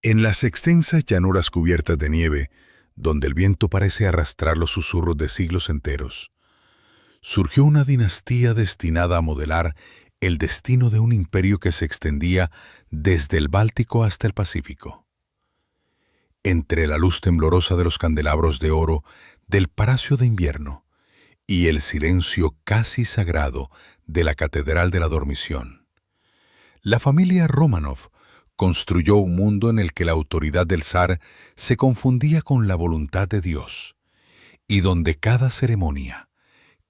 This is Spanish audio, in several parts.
En las extensas llanuras cubiertas de nieve, donde el viento parece arrastrar los susurros de siglos enteros, surgió una dinastía destinada a modelar el destino de un imperio que se extendía desde el Báltico hasta el Pacífico. Entre la luz temblorosa de los candelabros de oro del Palacio de Invierno y el silencio casi sagrado de la Catedral de la Dormición, la familia Románov construyó un mundo en el que la autoridad del zar se confundía con la voluntad de Dios, y donde cada ceremonia,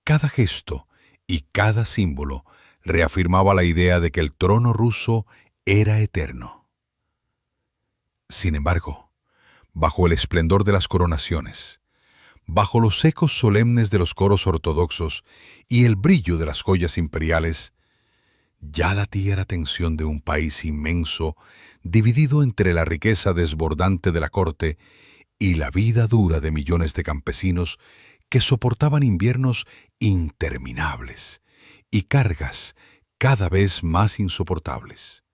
cada gesto y cada símbolo reafirmaba la idea de que el trono ruso era eterno. Sin embargo, bajo el esplendor de las coronaciones, bajo los ecos solemnes de los coros ortodoxos y el brillo de las joyas imperiales, ya latía la tensión de un país inmenso dividido entre la riqueza desbordante de la corte y la vida dura de millones de campesinos que soportaban inviernos interminables y cargas cada vez más insoportables.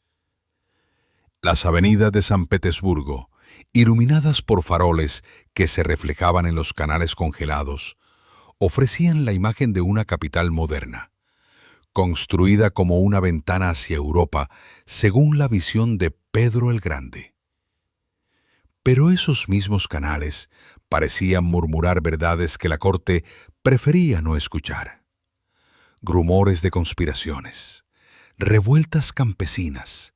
Las avenidas de San Petersburgo, iluminadas por faroles que se reflejaban en los canales congelados, ofrecían la imagen de una capital moderna, construida como una ventana hacia Europa, según la visión de Pedro el Grande. Pero esos mismos canales parecían murmurar verdades que la corte prefería no escuchar. Rumores de conspiraciones, revueltas campesinas,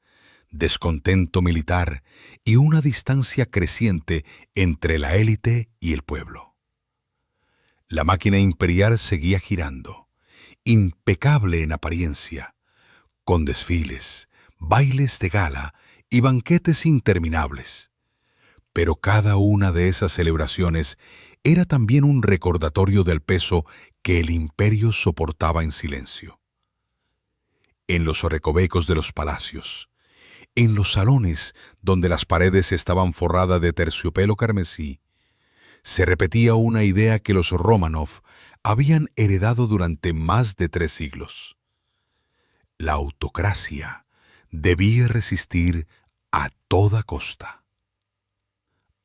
descontento militar y una distancia creciente entre la élite y el pueblo. La máquina imperial seguía girando, impecable en apariencia, con desfiles, bailes de gala y banquetes interminables. Pero cada una de esas celebraciones era también un recordatorio del peso que el imperio soportaba en silencio. En los recovecos de los palacios, en los salones donde las paredes estaban forradas de terciopelo carmesí, se repetía una idea que los Románov habían heredado durante más de 3 siglos. La autocracia debía resistir a toda costa.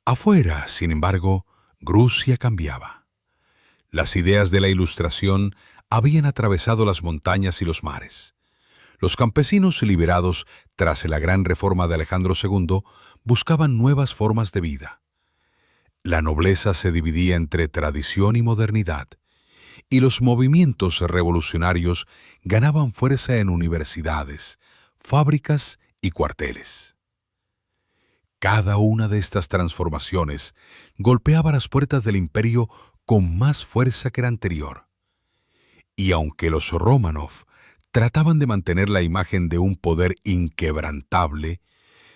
Afuera, sin embargo, Rusia cambiaba. Las ideas de la Ilustración habían atravesado las montañas y los mares. Los campesinos liberados tras la gran reforma de Alejandro II buscaban nuevas formas de vida. La nobleza se dividía entre tradición y modernidad, y los movimientos revolucionarios ganaban fuerza en universidades, fábricas y cuarteles. Cada una de estas transformaciones golpeaba las puertas del imperio con más fuerza que la anterior. Y aunque los Románov trataban de mantener la imagen de un poder inquebrantable,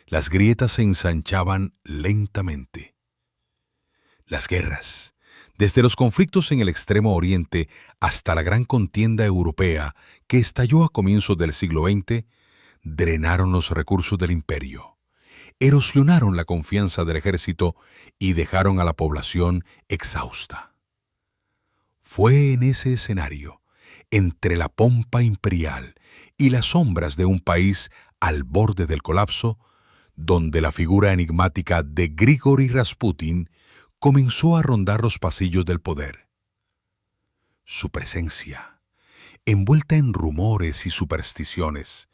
las grietas se ensanchaban lentamente. Las guerras, desde los conflictos en el Extremo Oriente hasta la gran contienda europea que estalló a comienzos del siglo XX, drenaron los recursos del imperio, erosionaron la confianza del ejército y dejaron a la población exhausta. Fue en ese escenario, entre la pompa imperial y las sombras de un país al borde del colapso, donde la figura enigmática de Grigori Rasputin comenzó a rondar los pasillos del poder. Su presencia, envuelta en rumores y supersticiones,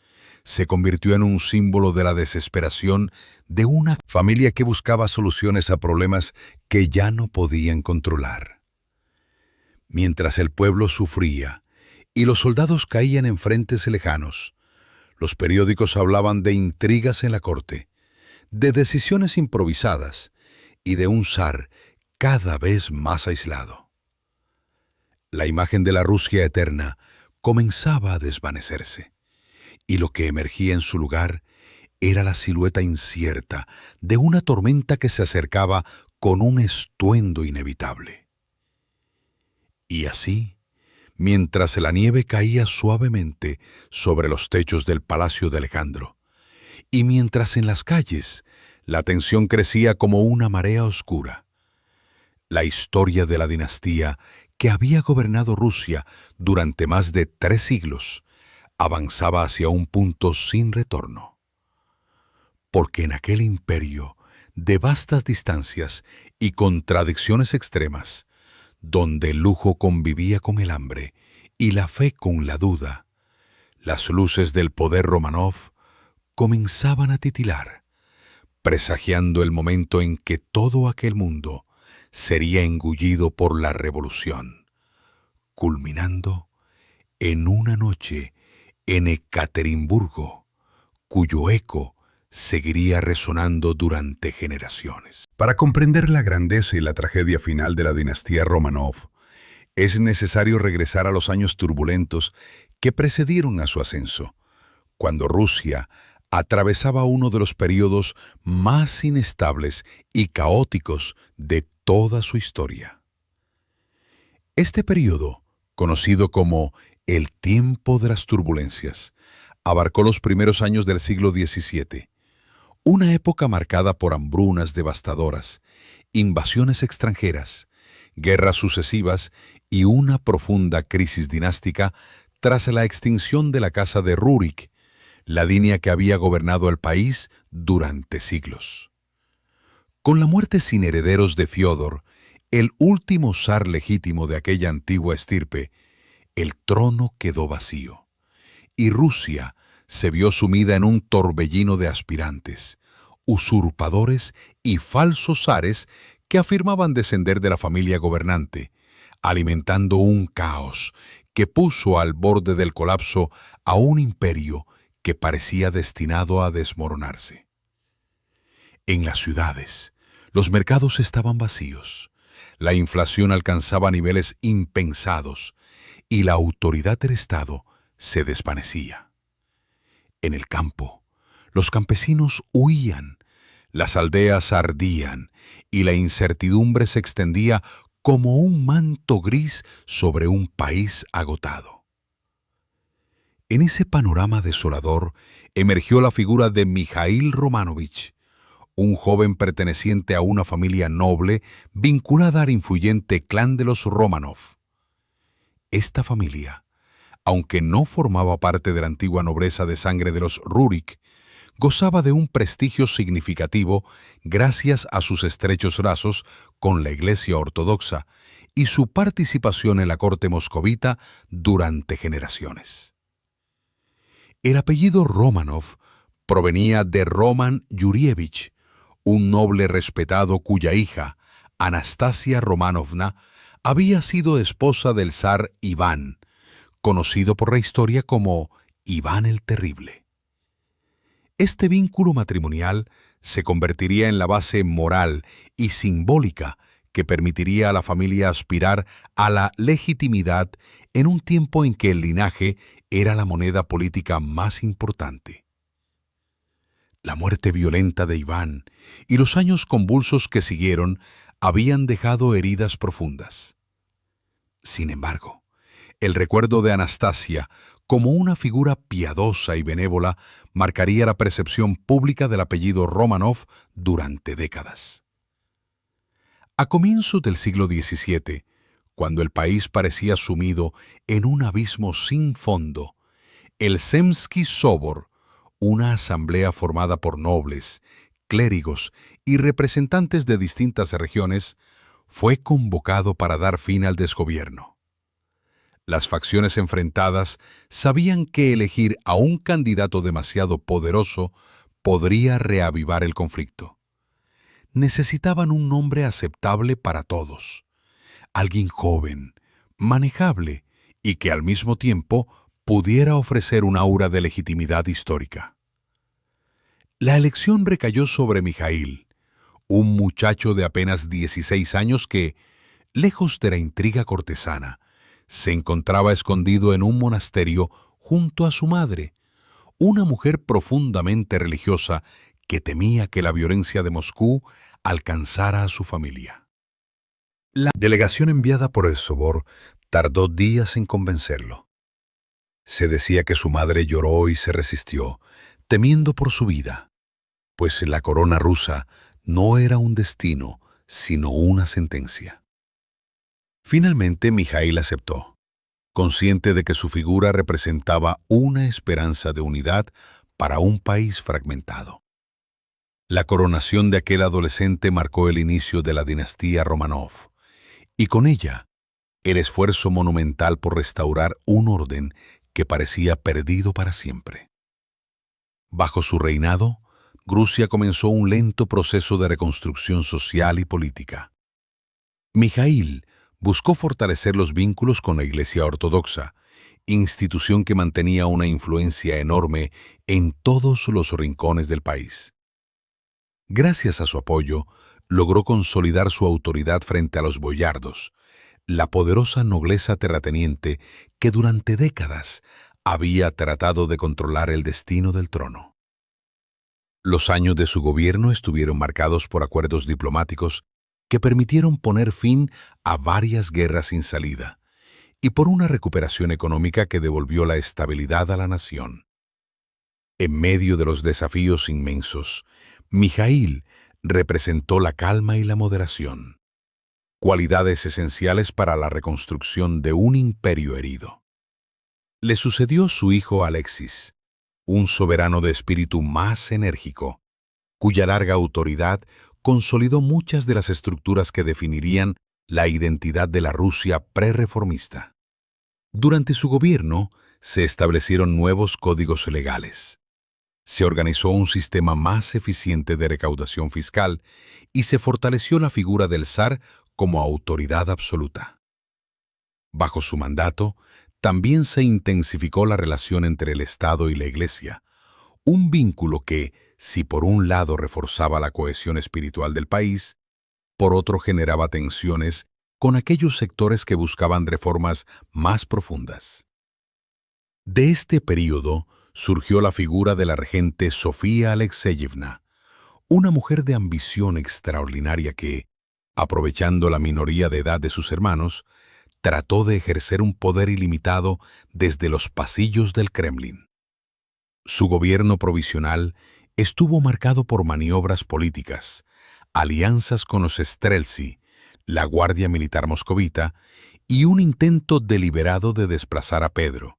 se convirtió en un símbolo de la desesperación de una familia que buscaba soluciones a problemas que ya no podían controlar. Mientras el pueblo sufría y los soldados caían en frentes lejanos, los periódicos hablaban de intrigas en la corte, de decisiones improvisadas y de un zar cada vez más aislado. La imagen de la Rusia eterna comenzaba a desvanecerse, y lo que emergía en su lugar era la silueta incierta de una tormenta que se acercaba con un estruendo inevitable. Y así, mientras la nieve caía suavemente sobre los techos del Palacio de Alejandro, y mientras en las calles la tensión crecía como una marea oscura, la historia de la dinastía que había gobernado Rusia durante más de 3 siglos avanzaba hacia un punto sin retorno. porque en aquel imperio, de vastas distancias y contradicciones extremas, donde el lujo convivía con el hambre y la fe con la duda, las luces del poder Románov comenzaban a titilar, presagiando el momento en que todo aquel mundo sería engullido por la revolución, culminando en una noche en Ekaterimburgo, cuyo eco seguiría resonando durante generaciones. Para comprender la grandeza y la tragedia final de la dinastía Románov, es necesario regresar a los años turbulentos que precedieron a su ascenso, cuando Rusia atravesaba uno de los periodos más inestables y caóticos de toda su historia. Este periodo, conocido como el tiempo de las turbulencias, abarcó los primeros años del siglo XVII, una época marcada por hambrunas devastadoras, invasiones extranjeras, guerras sucesivas y una profunda crisis dinástica tras la extinción de la casa de Rurik, la línea que había gobernado el país durante siglos. Con la muerte sin herederos de Fiódor, el último zar legítimo de aquella antigua estirpe, el trono quedó vacío, y Rusia se vio sumida en un torbellino de aspirantes, usurpadores y falsos zares que afirmaban descender de la familia gobernante, alimentando un caos que puso al borde del colapso a un imperio que parecía destinado a desmoronarse. En las ciudades, los mercados estaban vacíos, la inflación alcanzaba niveles impensados y la autoridad del Estado se desvanecía. En el campo, los campesinos huían, las aldeas ardían y la incertidumbre se extendía como un manto gris sobre un país agotado. En ese panorama desolador emergió la figura de Mijaíl Romanovich, un joven perteneciente a una familia noble vinculada al influyente clan de los Románov. Esta familia, aunque no formaba parte de la antigua nobleza de sangre de los Rurik, gozaba de un prestigio significativo gracias a sus estrechos lazos con la Iglesia Ortodoxa y su participación en la corte moscovita durante generaciones. El apellido Románov provenía de Roman Yurievich, un noble respetado cuya hija, Anastasia Romanovna, había sido esposa del zar Iván, conocido por la historia como Iván el Terrible. Este vínculo matrimonial se convertiría en la base moral y simbólica que permitiría a la familia aspirar a la legitimidad en un tiempo en que el linaje era la moneda política más importante. La muerte violenta de Iván y los años convulsos que siguieron habían dejado heridas profundas. Sin embargo, el recuerdo de Anastasia como una figura piadosa y benévola marcaría la percepción pública del apellido Románov durante décadas. A comienzos del siglo XVII, cuando el país parecía sumido en un abismo sin fondo, el Zemsky Sobor, una asamblea formada por nobles, clérigos y representantes de distintas regiones, fue convocado para dar fin al desgobierno. Las facciones enfrentadas sabían que elegir a un candidato demasiado poderoso podría reavivar el conflicto. Necesitaban un nombre aceptable para todos, alguien joven, manejable y que al mismo tiempo pudiera ofrecer un aura de legitimidad histórica. La elección recayó sobre Mijaíl, un muchacho de apenas 16 años que, lejos de la intriga cortesana, se encontraba escondido en un monasterio junto a su madre, una mujer profundamente religiosa que temía que la violencia de Moscú alcanzara a su familia. La delegación enviada por el Sobor tardó días en convencerlo. Se decía que su madre lloró y se resistió, temiendo por su vida, pues la corona rusa no era un destino, sino una sentencia. Finalmente, Mijaíl aceptó, consciente de que su figura representaba una esperanza de unidad para un país fragmentado. La coronación de aquel adolescente marcó el inicio de la dinastía Románov, y con ella el esfuerzo monumental por restaurar un orden que parecía perdido para siempre. Bajo su reinado, Rusia comenzó un lento proceso de reconstrucción social y política. Mijaíl buscó fortalecer los vínculos con la Iglesia Ortodoxa, institución que mantenía una influencia enorme en todos los rincones del país. Gracias a su apoyo, logró consolidar su autoridad frente a los boyardos, la poderosa nobleza terrateniente que durante décadas había tratado de controlar el destino del trono. Los años de su gobierno estuvieron marcados por acuerdos diplomáticos que permitieron poner fin a varias guerras sin salida y por una recuperación económica que devolvió la estabilidad a la nación. En medio de los desafíos inmensos, Mijaíl representó la calma y la moderación, cualidades esenciales para la reconstrucción de un imperio herido. Le sucedió su hijo Alexis, un soberano de espíritu más enérgico, cuya larga autoridad consolidó muchas de las estructuras que definirían la identidad de la Rusia prerreformista. Durante su gobierno se establecieron nuevos códigos legales. Se organizó un sistema más eficiente de recaudación fiscal y se fortaleció la figura del zar como autoridad absoluta. Bajo su mandato, también se intensificó la relación entre el Estado y la Iglesia, un vínculo que, si por un lado reforzaba la cohesión espiritual del país, por otro generaba tensiones con aquellos sectores que buscaban reformas más profundas. De este período surgió la figura de la regente Sofía Alexeyevna, una mujer de ambición extraordinaria que, aprovechando la minoría de edad de sus hermanos, trató de ejercer un poder ilimitado desde los pasillos del Kremlin. Su gobierno provisional estuvo marcado por maniobras políticas, alianzas con los Streltsy, la Guardia Militar Moscovita, y un intento deliberado de desplazar a Pedro,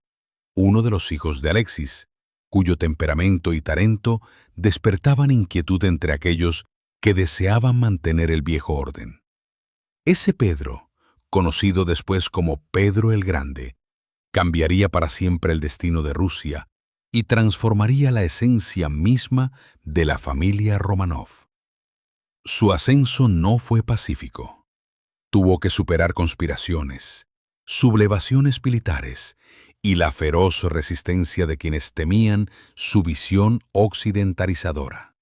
uno de los hijos de Alexis, cuyo temperamento y talento despertaban inquietud entre aquellos que deseaban mantener el viejo orden. Ese Pedro, conocido después como Pedro el Grande, cambiaría para siempre el destino de Rusia y transformaría la esencia misma de la familia Románov. Su ascenso no fue pacífico. Tuvo que superar conspiraciones, sublevaciones militares y la feroz resistencia de quienes temían su visión occidentalizadora.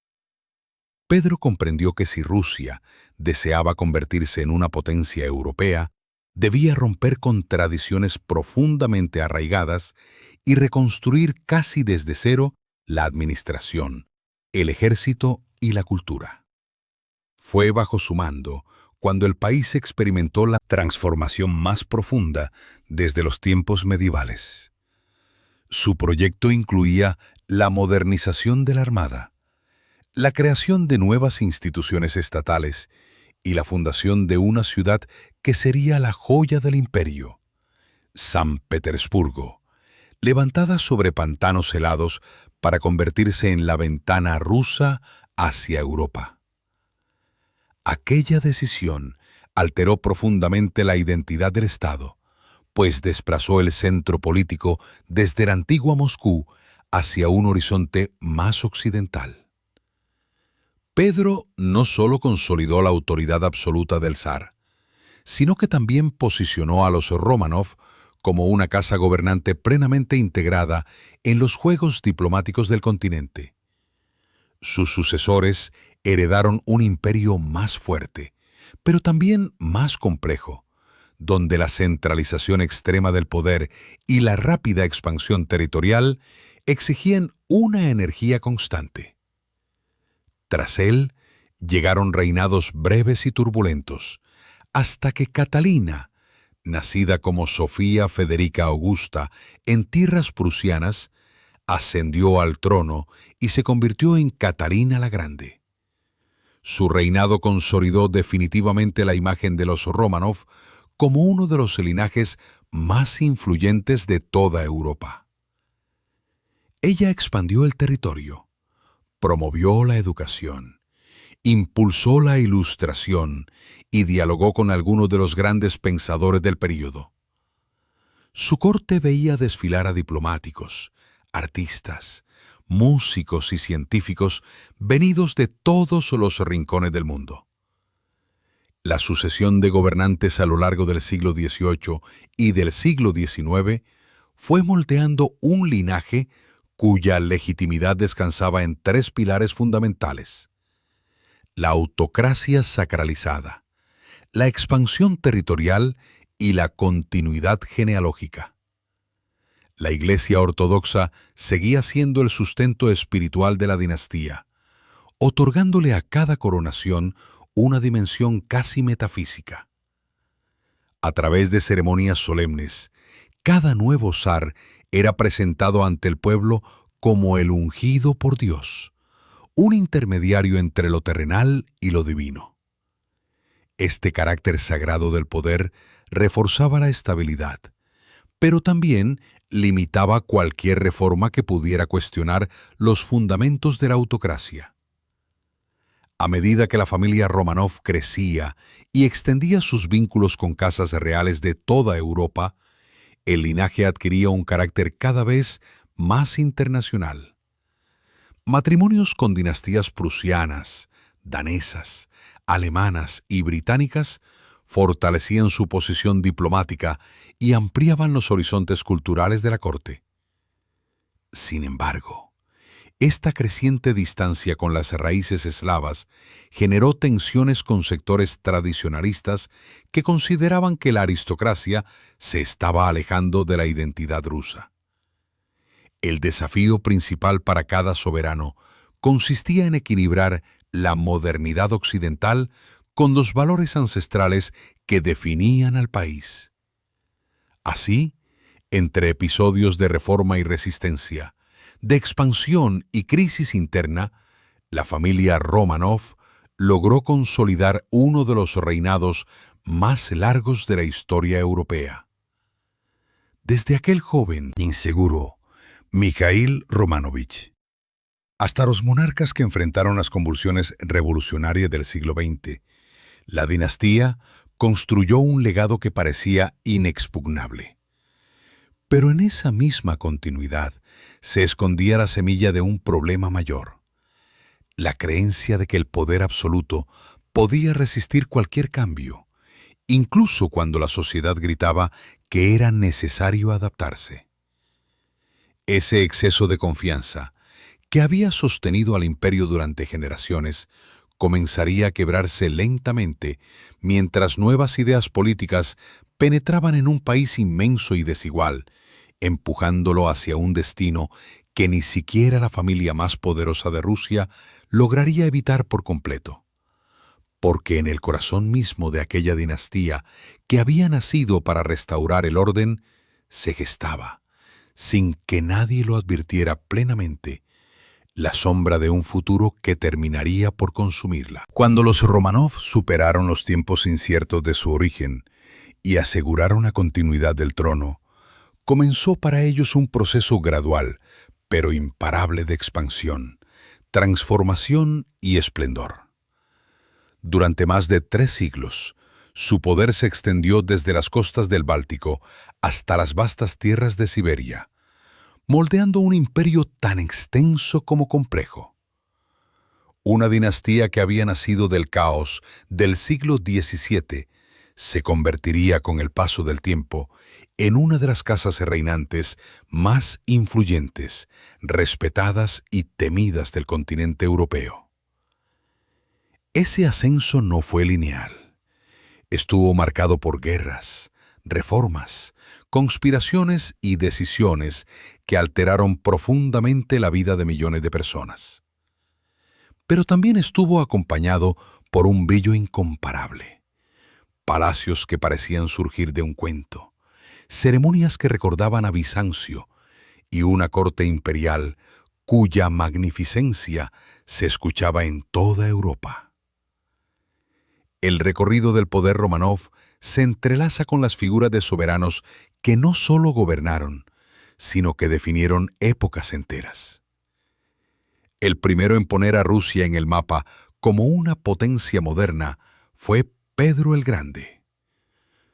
Pedro comprendió que si Rusia deseaba convertirse en una potencia europea, debía romper con tradiciones profundamente arraigadas y reconstruir casi desde cero la administración, el ejército y la cultura. Fue bajo su mando cuando el país experimentó la transformación más profunda desde los tiempos medievales. Su proyecto incluía la modernización de la Armada, la creación de nuevas instituciones estatales y la fundación de una ciudad que sería la joya del imperio, San Petersburgo, levantada sobre pantanos helados para convertirse en la ventana rusa hacia Europa. Aquella decisión alteró profundamente la identidad del Estado, pues desplazó el centro político desde la antigua Moscú hacia un horizonte más occidental. Pedro no solo consolidó la autoridad absoluta del zar, sino que también posicionó a los Románov como una casa gobernante plenamente integrada en los juegos diplomáticos del continente. Sus sucesores heredaron un imperio más fuerte, pero también más complejo, donde la centralización extrema del poder y la rápida expansión territorial exigían una energía constante. Tras él, llegaron reinados breves y turbulentos, hasta que Catalina, nacida como Sofía Federica Augusta en tierras prusianas, ascendió al trono y se convirtió en Catalina la Grande. Su reinado consolidó definitivamente la imagen de los Románov como uno de los linajes más influyentes de toda Europa. Ella expandió el territorio, Promovió la educación, impulsó la ilustración y dialogó con algunos de los grandes pensadores del período. Su corte veía desfilar a diplomáticos, artistas, músicos y científicos venidos de todos los rincones del mundo. La sucesión de gobernantes a lo largo del siglo XVIII y del siglo XIX fue moldeando un linaje cuya legitimidad descansaba en tres pilares fundamentales: la autocracia sacralizada, la expansión territorial y la continuidad genealógica. La Iglesia ortodoxa seguía siendo el sustento espiritual de la dinastía, otorgándole a cada coronación una dimensión casi metafísica. A través de ceremonias solemnes, cada nuevo zar era presentado ante el pueblo como el ungido por Dios, un intermediario entre lo terrenal y lo divino. Este carácter sagrado del poder reforzaba la estabilidad, pero también limitaba cualquier reforma que pudiera cuestionar los fundamentos de la autocracia. A medida que la familia Románov crecía y extendía sus vínculos con casas reales de toda Europa, el linaje adquiría un carácter cada vez más internacional. Matrimonios con dinastías prusianas, danesas, alemanas y británicas fortalecían su posición diplomática y ampliaban los horizontes culturales de la corte. Sin embargo, esta creciente distancia con las raíces eslavas generó tensiones con sectores tradicionalistas que consideraban que la aristocracia se estaba alejando de la identidad rusa. El desafío principal para cada soberano consistía en equilibrar la modernidad occidental con los valores ancestrales que definían al país. Así, entre episodios de reforma y resistencia, de expansión y crisis interna, la familia Románov logró consolidar uno de los reinados más largos de la historia europea. Desde aquel joven inseguro, Mikhail Romanovich, hasta los monarcas que enfrentaron las convulsiones revolucionarias del siglo XX, la dinastía construyó un legado que parecía inexpugnable. Pero en esa misma continuidad se escondía la semilla de un problema mayor: la creencia de que el poder absoluto podía resistir cualquier cambio, incluso cuando la sociedad gritaba que era necesario adaptarse. Ese exceso de confianza, que había sostenido al imperio durante generaciones, comenzaría a quebrarse lentamente mientras nuevas ideas políticas penetraban en un país inmenso y desigual, empujándolo hacia un destino que ni siquiera la familia más poderosa de Rusia lograría evitar por completo. Porque en el corazón mismo de aquella dinastía que había nacido para restaurar el orden, se gestaba, sin que nadie lo advirtiera plenamente, la sombra de un futuro que terminaría por consumirla. Cuando los Románov superaron los tiempos inciertos de su origen y aseguraron la continuidad del trono, comenzó para ellos un proceso gradual, pero imparable de expansión, transformación y esplendor. Durante más de 3 siglos, su poder se extendió desde las costas del Báltico hasta las vastas tierras de Siberia, moldeando un imperio tan extenso como complejo. Una dinastía que había nacido del caos del siglo XVII se convertiría con el paso del tiempo en una de las casas reinantes más influyentes, respetadas y temidas del continente europeo. Ese ascenso no fue lineal. Estuvo marcado por guerras, reformas, conspiraciones y decisiones que alteraron profundamente la vida de millones de personas. Pero también estuvo acompañado por un brillo incomparable: palacios que parecían surgir de un cuento, ceremonias que recordaban a Bizancio y una corte imperial cuya magnificencia se escuchaba en toda Europa. El recorrido del poder Románov se entrelaza con las figuras de soberanos que no solo gobernaron, sino que definieron épocas enteras. El primero en poner a Rusia en el mapa como una potencia moderna fue Pedro el Grande.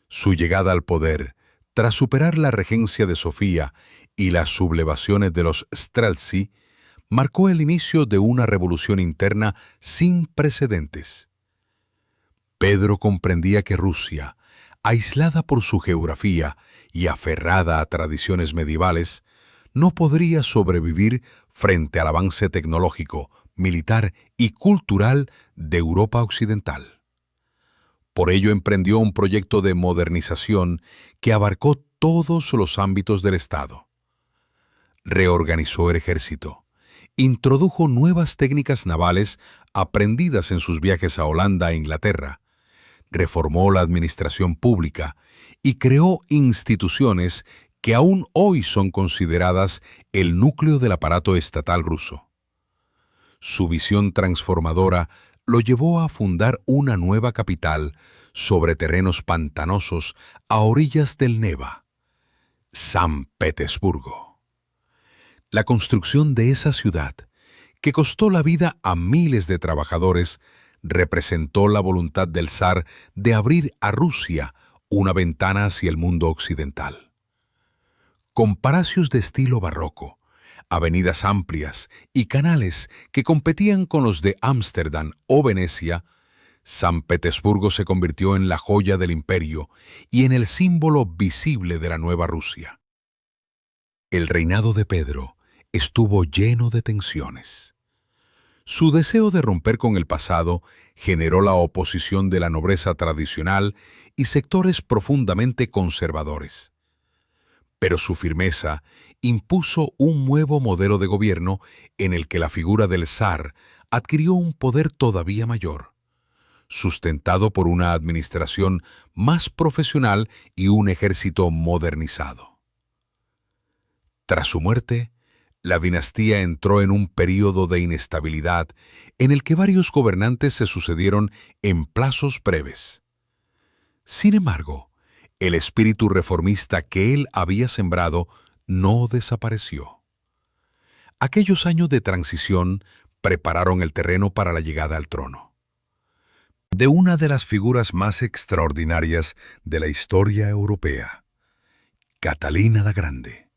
Su llegada al poder, tras superar la regencia de Sofía y las sublevaciones de los Streltsí, marcó el inicio de una revolución interna sin precedentes. Pedro comprendía que Rusia, aislada por su geografía y aferrada a tradiciones medievales, no podría sobrevivir frente al avance tecnológico, militar y cultural de Europa occidental. Por ello emprendió un proyecto de modernización que abarcó todos los ámbitos del Estado. Reorganizó el ejército, introdujo nuevas técnicas navales aprendidas en sus viajes a Holanda e Inglaterra, reformó la administración pública y creó instituciones que aún hoy son consideradas el núcleo del aparato estatal ruso. Su visión transformadora lo llevó a fundar una nueva capital sobre terrenos pantanosos a orillas del Neva, San Petersburgo. La construcción de esa ciudad, que costó la vida a miles de trabajadores, representó la voluntad del zar de abrir a Rusia una ventana hacia el mundo occidental. Con palacios de estilo barroco, avenidas amplias y canales que competían con los de Ámsterdam o Venecia, San Petersburgo se convirtió en la joya del imperio y en el símbolo visible de la nueva Rusia. El reinado de Pedro estuvo lleno de tensiones. Su deseo de romper con el pasado generó la oposición de la nobleza tradicional y sectores profundamente conservadores. Pero su firmeza impuso un nuevo modelo de gobierno en el que la figura del zar adquirió un poder todavía mayor, sustentado por una administración más profesional y un ejército modernizado. Tras su muerte, la dinastía entró en un período de inestabilidad en el que varios gobernantes se sucedieron en plazos breves. Sin embargo, el espíritu reformista que él había sembrado no desapareció. Aquellos años de transición prepararon el terreno para la llegada al trono de una de las figuras más extraordinarias de la historia europea, Catalina la Grande.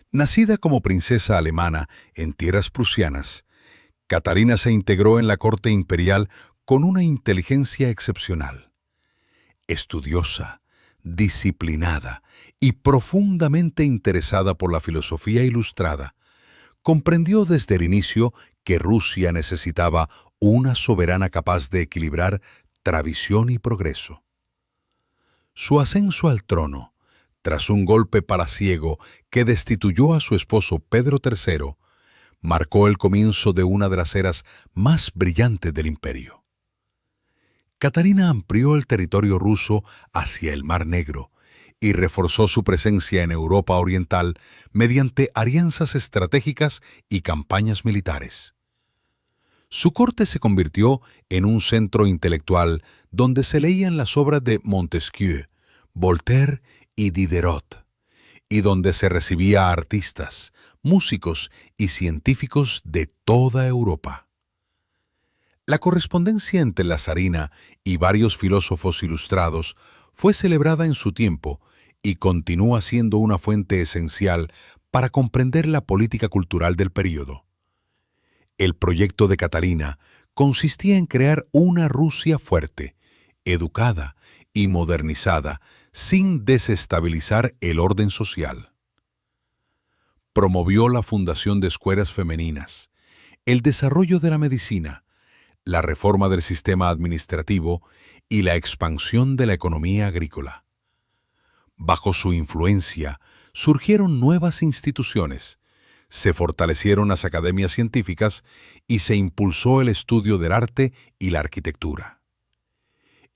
Nacida como princesa alemana en tierras prusianas, Catalina se integró en la corte imperial con una inteligencia excepcional. Estudiosa, disciplinada y profundamente interesada por la filosofía ilustrada, comprendió desde el inicio que Rusia necesitaba una soberana capaz de equilibrar tradición y progreso. Su ascenso al trono, tras un golpe palaciego que destituyó a su esposo Pedro III, marcó el comienzo de una de las eras más brillantes del imperio. Catalina amplió el territorio ruso hacia el Mar Negro y reforzó su presencia en Europa Oriental mediante alianzas estratégicas y campañas militares. Su corte se convirtió en un centro intelectual donde se leían las obras de Montesquieu, Voltaire y Diderot, y donde se recibía a artistas, músicos y científicos de toda Europa. La correspondencia entre la zarina y varios filósofos ilustrados fue celebrada en su tiempo y continúa siendo una fuente esencial para comprender la política cultural del período. El proyecto de Catalina consistía en crear una Rusia fuerte, educada y modernizada, sin desestabilizar el orden social. Promovió la fundación de escuelas femeninas, el desarrollo de la medicina, la reforma del sistema administrativo y la expansión de la economía agrícola. Bajo su influencia surgieron nuevas instituciones, se fortalecieron las academias científicas y se impulsó el estudio del arte y la arquitectura.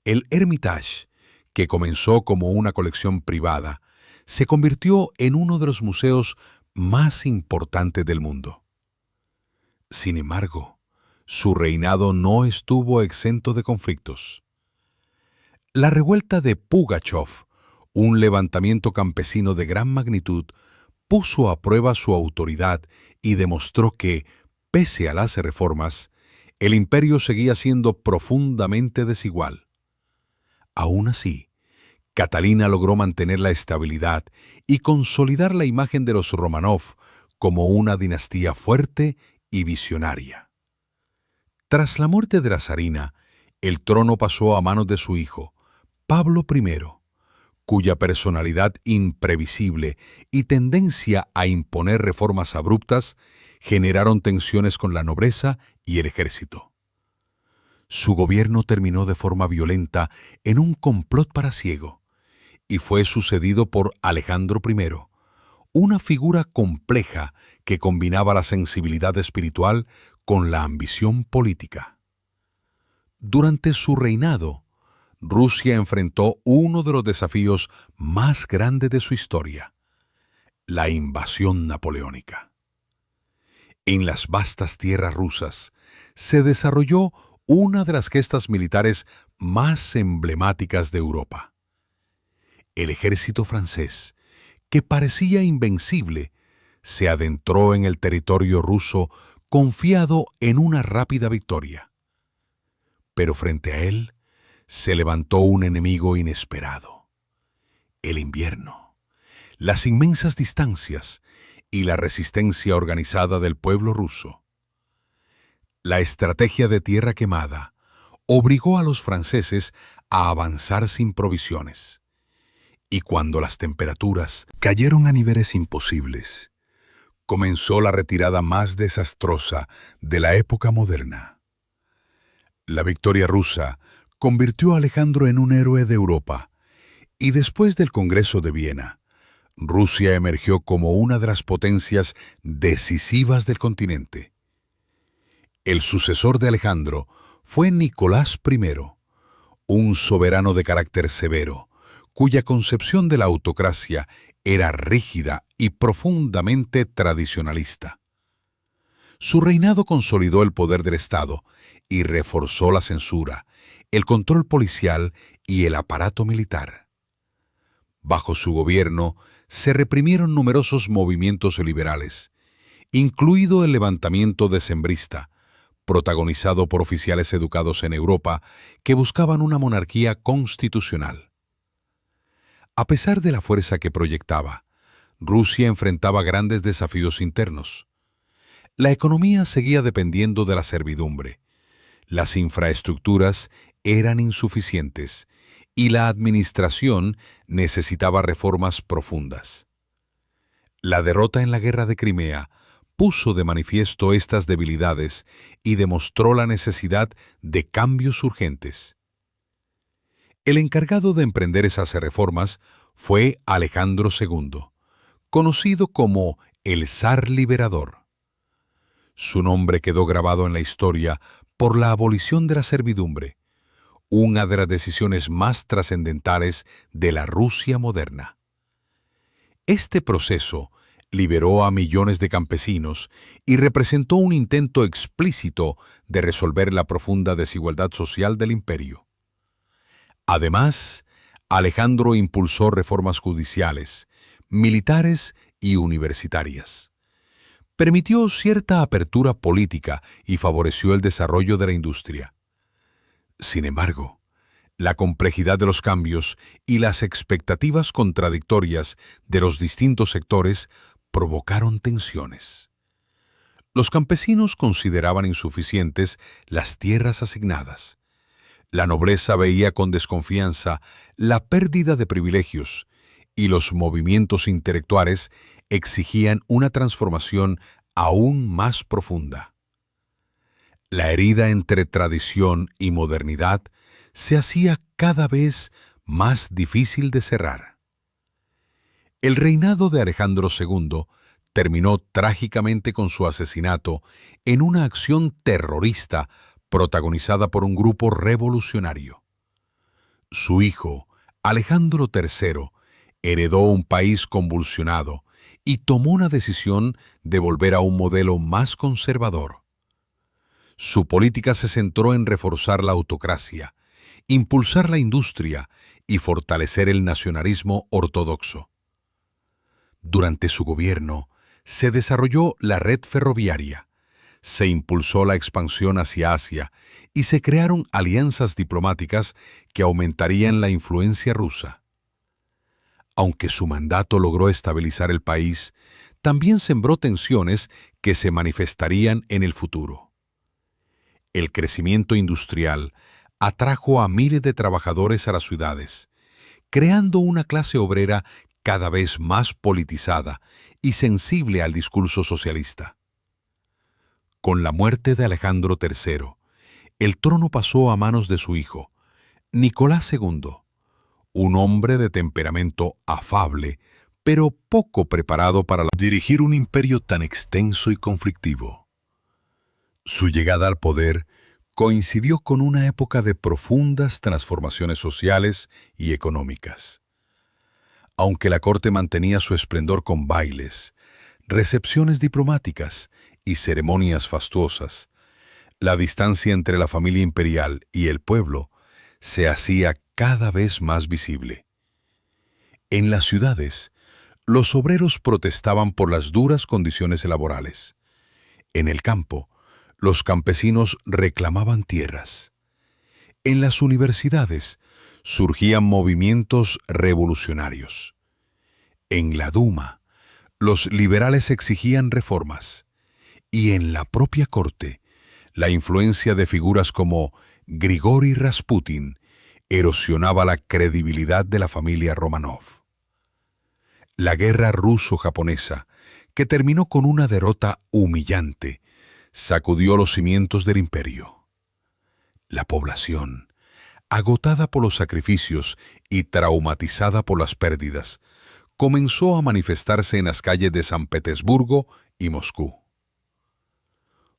El Hermitage, que comenzó como una colección privada, se convirtió en uno de los museos más importantes del mundo. Sin embargo, su reinado no estuvo exento de conflictos. La revuelta de Pugachov, un levantamiento campesino de gran magnitud, puso a prueba su autoridad y demostró que, Pese a las reformas, el imperio seguía siendo profundamente desigual. Aún así, Catalina logró mantener la estabilidad y consolidar la imagen de los Románov como una dinastía fuerte y visionaria. Tras la muerte de la zarina, el trono pasó a manos de su hijo, Pablo I, cuya personalidad imprevisible y tendencia a imponer reformas abruptas generaron tensiones con la nobleza y el ejército. Su gobierno terminó de forma violenta en un complot palaciego y fue sucedido por Alejandro I, una figura compleja que combinaba la sensibilidad espiritual con la ambición política. Durante su reinado, Rusia enfrentó uno de los desafíos más grandes de su historia: la invasión napoleónica. En las vastas tierras rusas se desarrolló una de las gestas militares más emblemáticas de Europa. El ejército francés, que parecía invencible, se adentró en el territorio ruso confiado en una rápida victoria. Pero frente a él se levantó un enemigo inesperado: el invierno, las inmensas distancias y la resistencia organizada del pueblo ruso. La estrategia de tierra quemada obligó a los franceses a avanzar sin provisiones. Y cuando las temperaturas cayeron a niveles imposibles, comenzó la retirada más desastrosa de la época moderna. La victoria rusa convirtió a Alejandro en un héroe de Europa, y después del Congreso de Viena, Rusia emergió como una de las potencias decisivas del continente. El sucesor de Alejandro fue Nicolás I, un soberano de carácter severo, cuya concepción de la autocracia era rígida y profundamente tradicionalista. Su reinado consolidó el poder del Estado y reforzó la censura, el control policial y el aparato militar. Bajo su gobierno se reprimieron numerosos movimientos liberales, incluido el levantamiento decembrista, protagonizado por oficiales educados en Europa que buscaban una monarquía constitucional. A pesar de la fuerza que proyectaba, Rusia enfrentaba grandes desafíos internos. La economía seguía dependiendo de la servidumbre, las infraestructuras eran insuficientes y la administración necesitaba reformas profundas. La derrota en la Guerra de Crimea puso de manifiesto estas debilidades y demostró la necesidad de cambios urgentes. El encargado de emprender esas reformas fue Alejandro II, conocido como el Zar Liberador. Su nombre quedó grabado en la historia por la abolición de la servidumbre, una de las decisiones más trascendentales de la Rusia moderna. Este proceso liberó a millones de campesinos y representó un intento explícito de resolver la profunda desigualdad social del imperio. Además, Alejandro impulsó reformas judiciales, militares y universitarias. Permitió cierta apertura política y favoreció el desarrollo de la industria. Sin embargo, la complejidad de los cambios y las expectativas contradictorias de los distintos sectores provocaron tensiones. Los campesinos consideraban insuficientes las tierras asignadas. La nobleza veía con desconfianza la pérdida de privilegios y los movimientos intelectuales exigían una transformación aún más profunda. La herida entre tradición y modernidad se hacía cada vez más difícil de cerrar. El reinado de Alejandro II terminó trágicamente con su asesinato en una acción terrorista protagonizada por un grupo revolucionario. Su hijo, Alejandro III, heredó un país convulsionado y tomó una decisión de volver a un modelo más conservador. Su política se centró en reforzar la autocracia, impulsar la industria y fortalecer el nacionalismo ortodoxo. Durante su gobierno, se desarrolló la red ferroviaria, se impulsó la expansión hacia Asia y se crearon alianzas diplomáticas que aumentarían la influencia rusa. Aunque su mandato logró estabilizar el país, también sembró tensiones que se manifestarían en el futuro. El crecimiento industrial atrajo a miles de trabajadores a las ciudades, creando una clase obrera cada vez más politizada y sensible al discurso socialista. Con la muerte de Alejandro III, el trono pasó a manos de su hijo, Nicolás II, un hombre de temperamento afable, pero poco preparado para dirigir un imperio tan extenso y conflictivo. Su llegada al poder coincidió con una época de profundas transformaciones sociales y económicas. Aunque la corte mantenía su esplendor con bailes, recepciones diplomáticas y ceremonias fastuosas, la distancia entre la familia imperial y el pueblo se hacía cada vez más visible. En las ciudades, los obreros protestaban por las duras condiciones laborales. En el campo, los campesinos reclamaban tierras. En las universidades surgían movimientos revolucionarios. En la Duma, los liberales exigían reformas. Y en la propia corte, la influencia de figuras como Grigori Rasputin erosionaba la credibilidad de la familia Romanov. La guerra ruso-japonesa, que terminó con una derrota humillante, sacudió los cimientos del imperio. La población, agotada por los sacrificios y traumatizada por las pérdidas, comenzó a manifestarse en las calles de San Petersburgo y Moscú.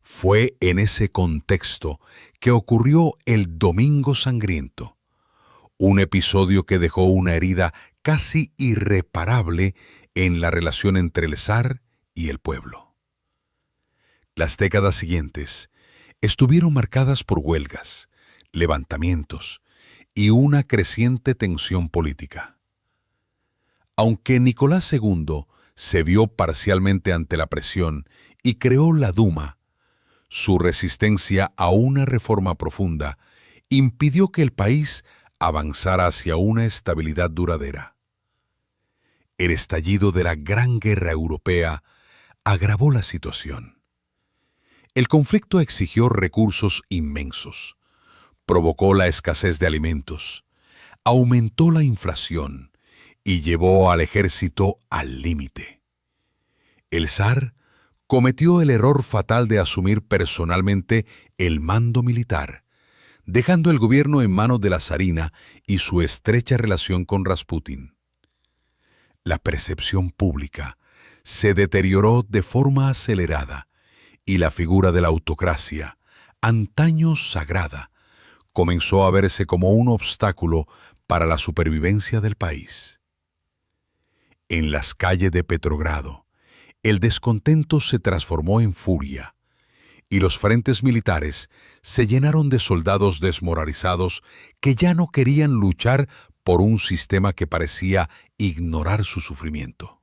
Fue en ese contexto que ocurrió el Domingo Sangriento, un episodio que dejó una herida casi irreparable en la relación entre el zar y el pueblo. Las décadas siguientes estuvieron marcadas por huelgas, levantamientos y una creciente tensión política. Aunque Nicolás II se vio parcialmente ante la presión y creó la Duma, su resistencia a una reforma profunda impidió que el país avanzara hacia una estabilidad duradera. El estallido de la Gran Guerra Europea agravó la situación. El conflicto exigió recursos inmensos, provocó la escasez de alimentos, aumentó la inflación y llevó al ejército al límite. El zar cometió el error fatal de asumir personalmente el mando militar, dejando el gobierno en manos de la zarina y su estrecha relación con Rasputin. La percepción pública se deterioró de forma acelerada y la figura de la autocracia, antaño sagrada, comenzó a verse como un obstáculo para la supervivencia del país. En las calles de Petrogrado, el descontento se transformó en furia, y los frentes militares se llenaron de soldados desmoralizados que ya no querían luchar por un sistema que parecía ignorar su sufrimiento.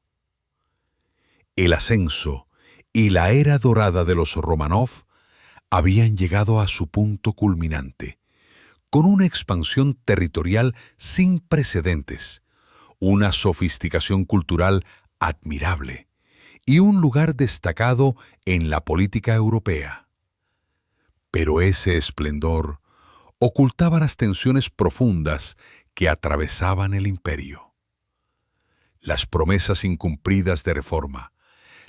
El ascenso y la era dorada de los Romanov habían llegado a su punto culminante, con una expansión territorial sin precedentes, una sofisticación cultural admirable y un lugar destacado en la política europea. Pero ese esplendor ocultaba las tensiones profundas que atravesaban el imperio. Las promesas incumplidas de reforma,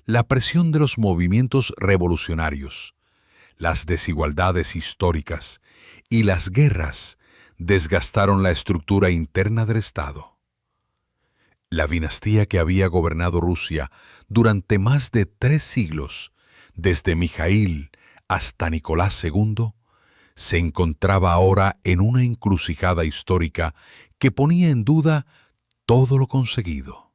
la presión de los movimientos revolucionarios, las desigualdades históricas y las guerras desgastaron la estructura interna del Estado. La dinastía que había gobernado Rusia durante más de 3 siglos, desde Mijaíl hasta Nicolás II, se encontraba ahora en una encrucijada histórica que ponía en duda todo lo conseguido.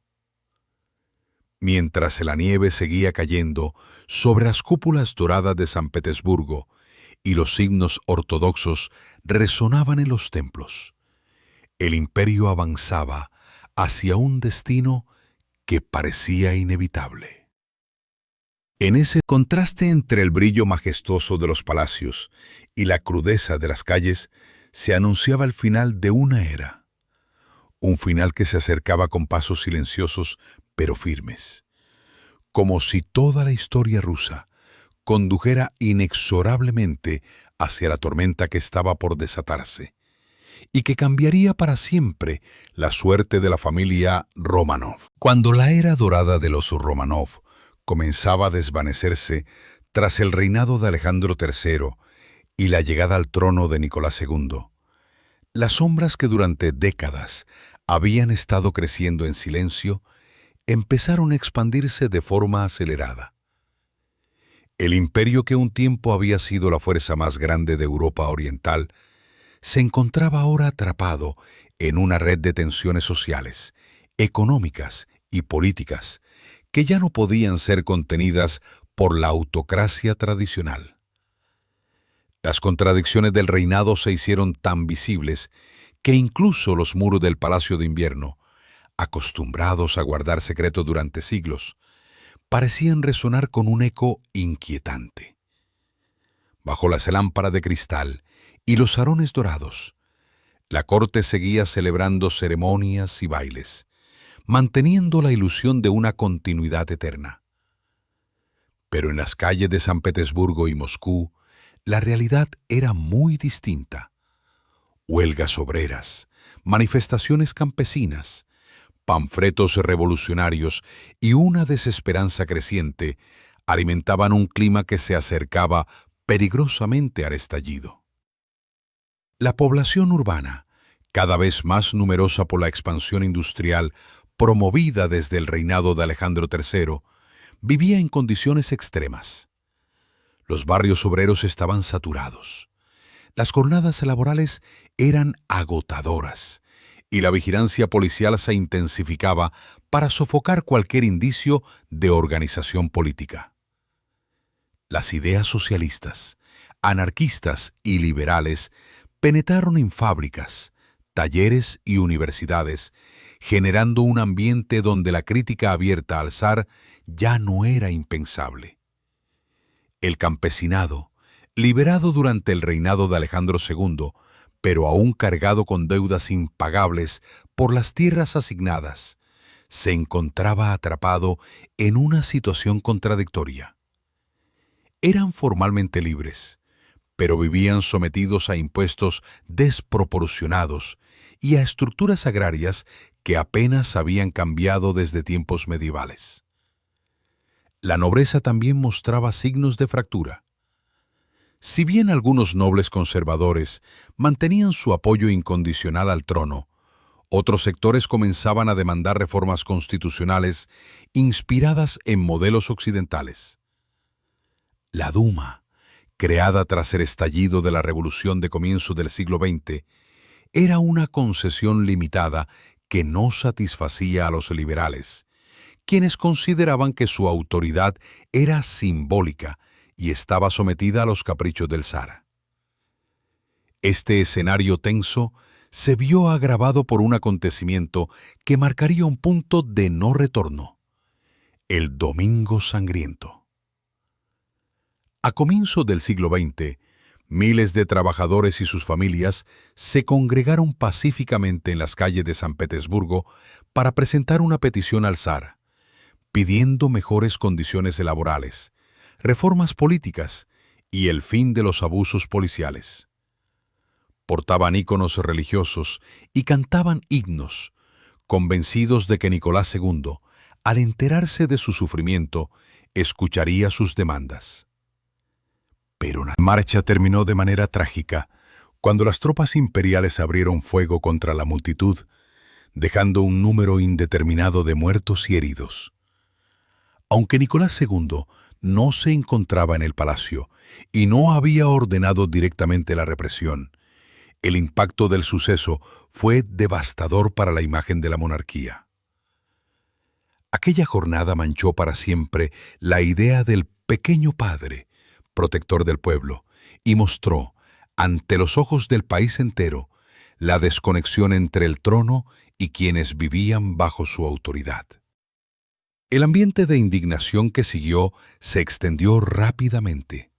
Mientras la nieve seguía cayendo sobre las cúpulas doradas de San Petersburgo y los himnos ortodoxos resonaban en los templos, el imperio avanzaba hacia un destino que parecía inevitable. En ese contraste entre el brillo majestuoso de los palacios y la crudeza de las calles, se anunciaba el final de una era. Un final que se acercaba con pasos silenciosos pero firmes, como si toda la historia rusa condujera inexorablemente hacia la tormenta que estaba por desatarse y que cambiaría para siempre la suerte de la familia Romanov. Cuando la era dorada de los Romanov comenzaba a desvanecerse tras el reinado de Alejandro III y la llegada al trono de Nicolás II, las sombras que durante décadas habían estado creciendo en silencio empezaron a expandirse de forma acelerada. El imperio que un tiempo había sido la fuerza más grande de Europa Oriental se encontraba ahora atrapado en una red de tensiones sociales, económicas y políticas que ya no podían ser contenidas por la autocracia tradicional. Las contradicciones del reinado se hicieron tan visibles que incluso los muros del Palacio de Invierno, acostumbrados a guardar secretos durante siglos, parecían resonar con un eco inquietante. Bajo las lámparas de cristal y los arones dorados, la corte seguía celebrando ceremonias y bailes, manteniendo la ilusión de una continuidad eterna. Pero en las calles de San Petersburgo y Moscú, la realidad era muy distinta. Huelgas obreras, manifestaciones campesinas, panfletos revolucionarios y una desesperanza creciente alimentaban un clima que se acercaba peligrosamente al estallido. La población urbana, cada vez más numerosa por la expansión industrial promovida desde el reinado de Alejandro III, vivía en condiciones extremas. Los barrios obreros estaban saturados. Las jornadas laborales eran agotadoras y la vigilancia policial se intensificaba para sofocar cualquier indicio de organización política. Las ideas socialistas, anarquistas y liberales penetraron en fábricas, talleres y universidades, generando un ambiente donde la crítica abierta al zar ya no era impensable. El campesinado, liberado durante el reinado de Alejandro II, pero aún cargado con deudas impagables por las tierras asignadas, se encontraba atrapado en una situación contradictoria. Eran formalmente libres, pero vivían sometidos a impuestos desproporcionados y a estructuras agrarias que apenas habían cambiado desde tiempos medievales. La nobleza también mostraba signos de fractura. Si bien algunos nobles conservadores mantenían su apoyo incondicional al trono, otros sectores comenzaban a demandar reformas constitucionales inspiradas en modelos occidentales. La Duma, creada tras el estallido de la revolución de comienzos del siglo XX, era una concesión limitada que no satisfacía a los liberales, quienes consideraban que su autoridad era simbólica y estaba sometida a los caprichos del zar. Este escenario tenso se vio agravado por un acontecimiento que marcaría un punto de no retorno: el Domingo Sangriento. A comienzos del siglo XX, miles de trabajadores y sus familias se congregaron pacíficamente en las calles de San Petersburgo para presentar una petición al zar, pidiendo mejores condiciones laborales, reformas políticas y el fin de los abusos policiales. Portaban íconos religiosos y cantaban himnos, convencidos de que Nicolás II, al enterarse de su sufrimiento, escucharía sus demandas. Pero la marcha terminó de manera trágica cuando las tropas imperiales abrieron fuego contra la multitud, dejando un número indeterminado de muertos y heridos. Aunque Nicolás II no se encontraba en el palacio y no había ordenado directamente la represión, el impacto del suceso fue devastador para la imagen de la monarquía. Aquella jornada manchó para siempre la idea del pequeño padre, protector del pueblo, y mostró, ante los ojos del país entero, la desconexión entre el trono y quienes vivían bajo su autoridad. El ambiente de indignación que siguió se extendió rápidamente.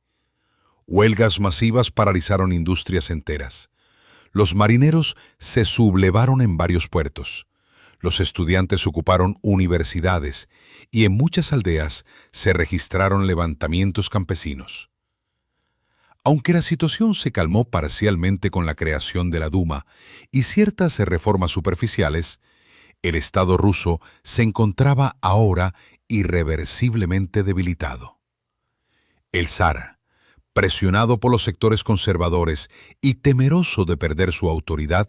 Huelgas masivas paralizaron industrias enteras. Los marineros se sublevaron en varios puertos. Los estudiantes ocuparon universidades y en muchas aldeas se registraron levantamientos campesinos. Aunque la situación se calmó parcialmente con la creación de la Duma y ciertas reformas superficiales, el Estado ruso se encontraba ahora irreversiblemente debilitado. El zar, presionado por los sectores conservadores y temeroso de perder su autoridad,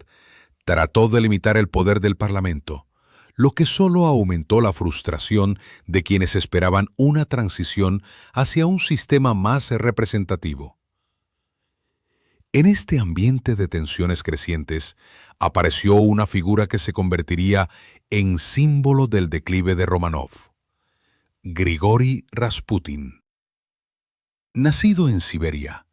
trató de limitar el poder del Parlamento, lo que solo aumentó la frustración de quienes esperaban una transición hacia un sistema más representativo. En este ambiente de tensiones crecientes, apareció una figura que se convertiría en símbolo del declive de Románov: Grigori Rasputin. Nacido en Siberia,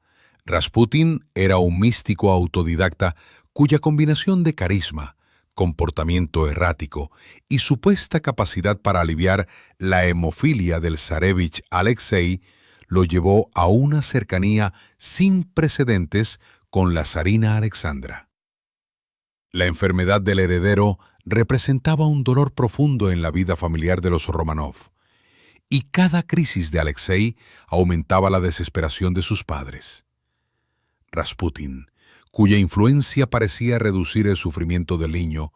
Rasputin era un místico autodidacta cuya combinación de carisma, comportamiento errático y supuesta capacidad para aliviar la hemofilia del zarévich Alexei lo llevó a una cercanía sin precedentes con la zarina Alexandra. La enfermedad del heredero representaba un dolor profundo en la vida familiar de los Románov, y cada crisis de Alexei aumentaba la desesperación de sus padres. Rasputin, cuya influencia parecía reducir el sufrimiento del niño,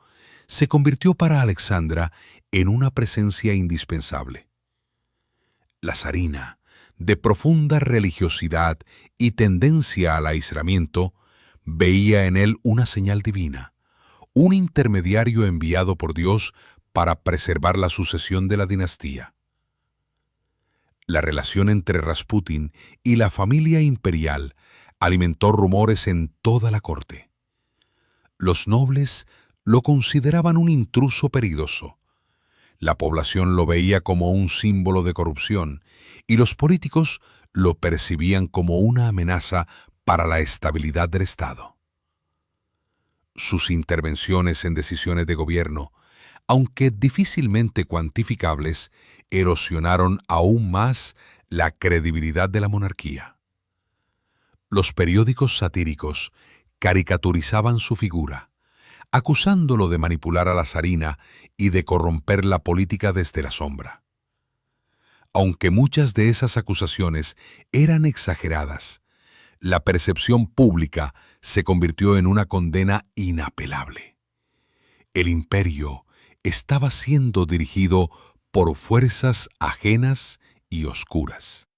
se convirtió para Alexandra en una presencia indispensable. La zarina, de profunda religiosidad y tendencia al aislamiento, veía en él una señal divina, un intermediario enviado por Dios para preservar la sucesión de la dinastía. La relación entre Rasputin y la familia imperial alimentó rumores en toda la corte. Los nobles lo consideraban un intruso peligroso. La población lo veía como un símbolo de corrupción y los políticos lo percibían como una amenaza para la estabilidad del Estado. Sus intervenciones en decisiones de gobierno, aunque difícilmente cuantificables, erosionaron aún más la credibilidad de la monarquía. Los periódicos satíricos caricaturizaban su figura, acusándolo de manipular a la zarina y de corromper la política desde la sombra. Aunque muchas de esas acusaciones eran exageradas, la percepción pública se convirtió en una condena inapelable. El imperio estaba siendo dirigido por fuerzas ajenas y oscuras.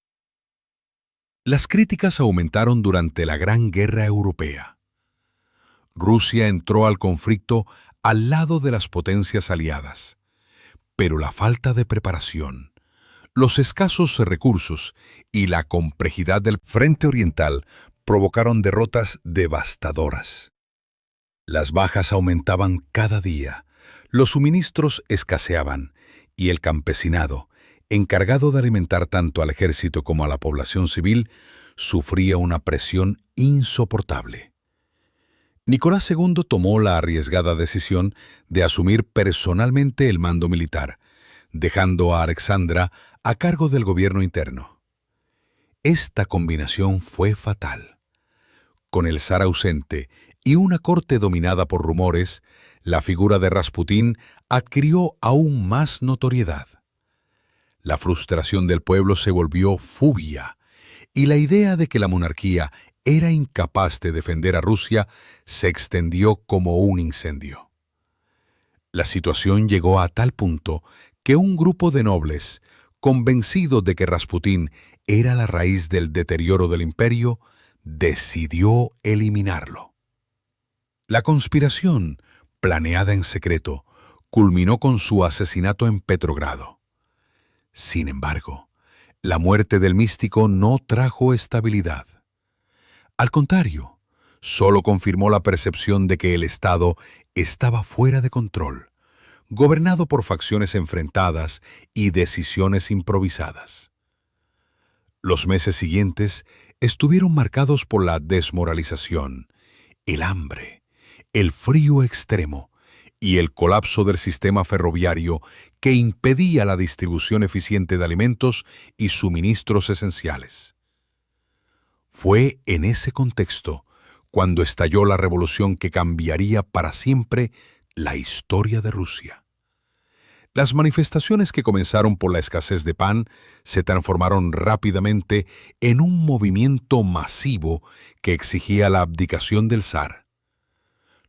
Las críticas aumentaron durante la Gran Guerra Europea. Rusia entró al conflicto al lado de las potencias aliadas, pero la falta de preparación, los escasos recursos y la complejidad del frente oriental provocaron derrotas devastadoras. Las bajas aumentaban cada día, los suministros escaseaban y el campesinado, encargado de alimentar tanto al ejército como a la población civil, sufría una presión insoportable. Nicolás II tomó la arriesgada decisión de asumir personalmente el mando militar, dejando a Alexandra a cargo del gobierno interno. Esta combinación fue fatal. Con el zar ausente y una corte dominada por rumores, la figura de Rasputín adquirió aún más notoriedad. La frustración del pueblo se volvió furia, y la idea de que la monarquía era incapaz de defender a Rusia se extendió como un incendio. La situación llegó a tal punto que un grupo de nobles, convencidos de que Rasputín era la raíz del deterioro del imperio, decidió eliminarlo. La conspiración, planeada en secreto, culminó con su asesinato en Petrogrado. Sin embargo, la muerte del místico no trajo estabilidad. Al contrario, solo confirmó la percepción de que el Estado estaba fuera de control, gobernado por facciones enfrentadas y decisiones improvisadas. Los meses siguientes estuvieron marcados por la desmoralización, el hambre, el frío extremo y el colapso del sistema ferroviario que impedía la distribución eficiente de alimentos y suministros esenciales. Fue en ese contexto cuando estalló la revolución que cambiaría para siempre la historia de Rusia. Las manifestaciones que comenzaron por la escasez de pan se transformaron rápidamente en un movimiento masivo que exigía la abdicación del zar.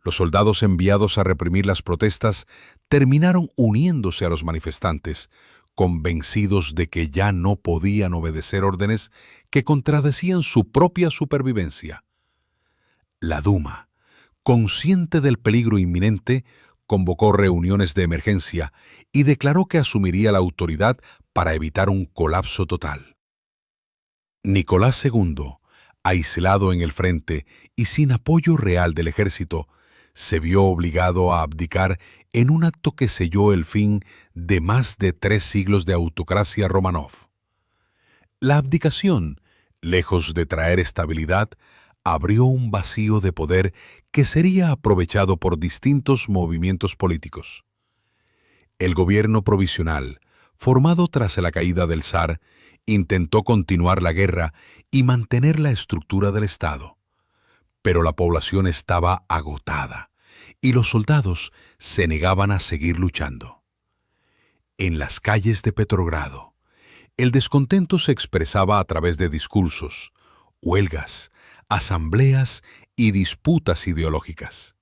Los soldados enviados a reprimir las protestas terminaron uniéndose a los manifestantes, convencidos de que ya no podían obedecer órdenes que contradecían su propia supervivencia. La Duma, consciente del peligro inminente, convocó reuniones de emergencia y declaró que asumiría la autoridad para evitar un colapso total. Nicolás II, aislado en el frente y sin apoyo real del ejército, se vio obligado a abdicar en un acto que selló el fin de más de 3 siglos de autocracia Románov. La abdicación, lejos de traer estabilidad, abrió un vacío de poder que sería aprovechado por distintos movimientos políticos. El gobierno provisional, formado tras la caída del zar, intentó continuar la guerra y mantener la estructura del Estado. Pero la población estaba agotada y los soldados se negaban a seguir luchando. En las calles de Petrogrado, el descontento se expresaba a través de discursos, huelgas, asambleas y disputas ideológicas.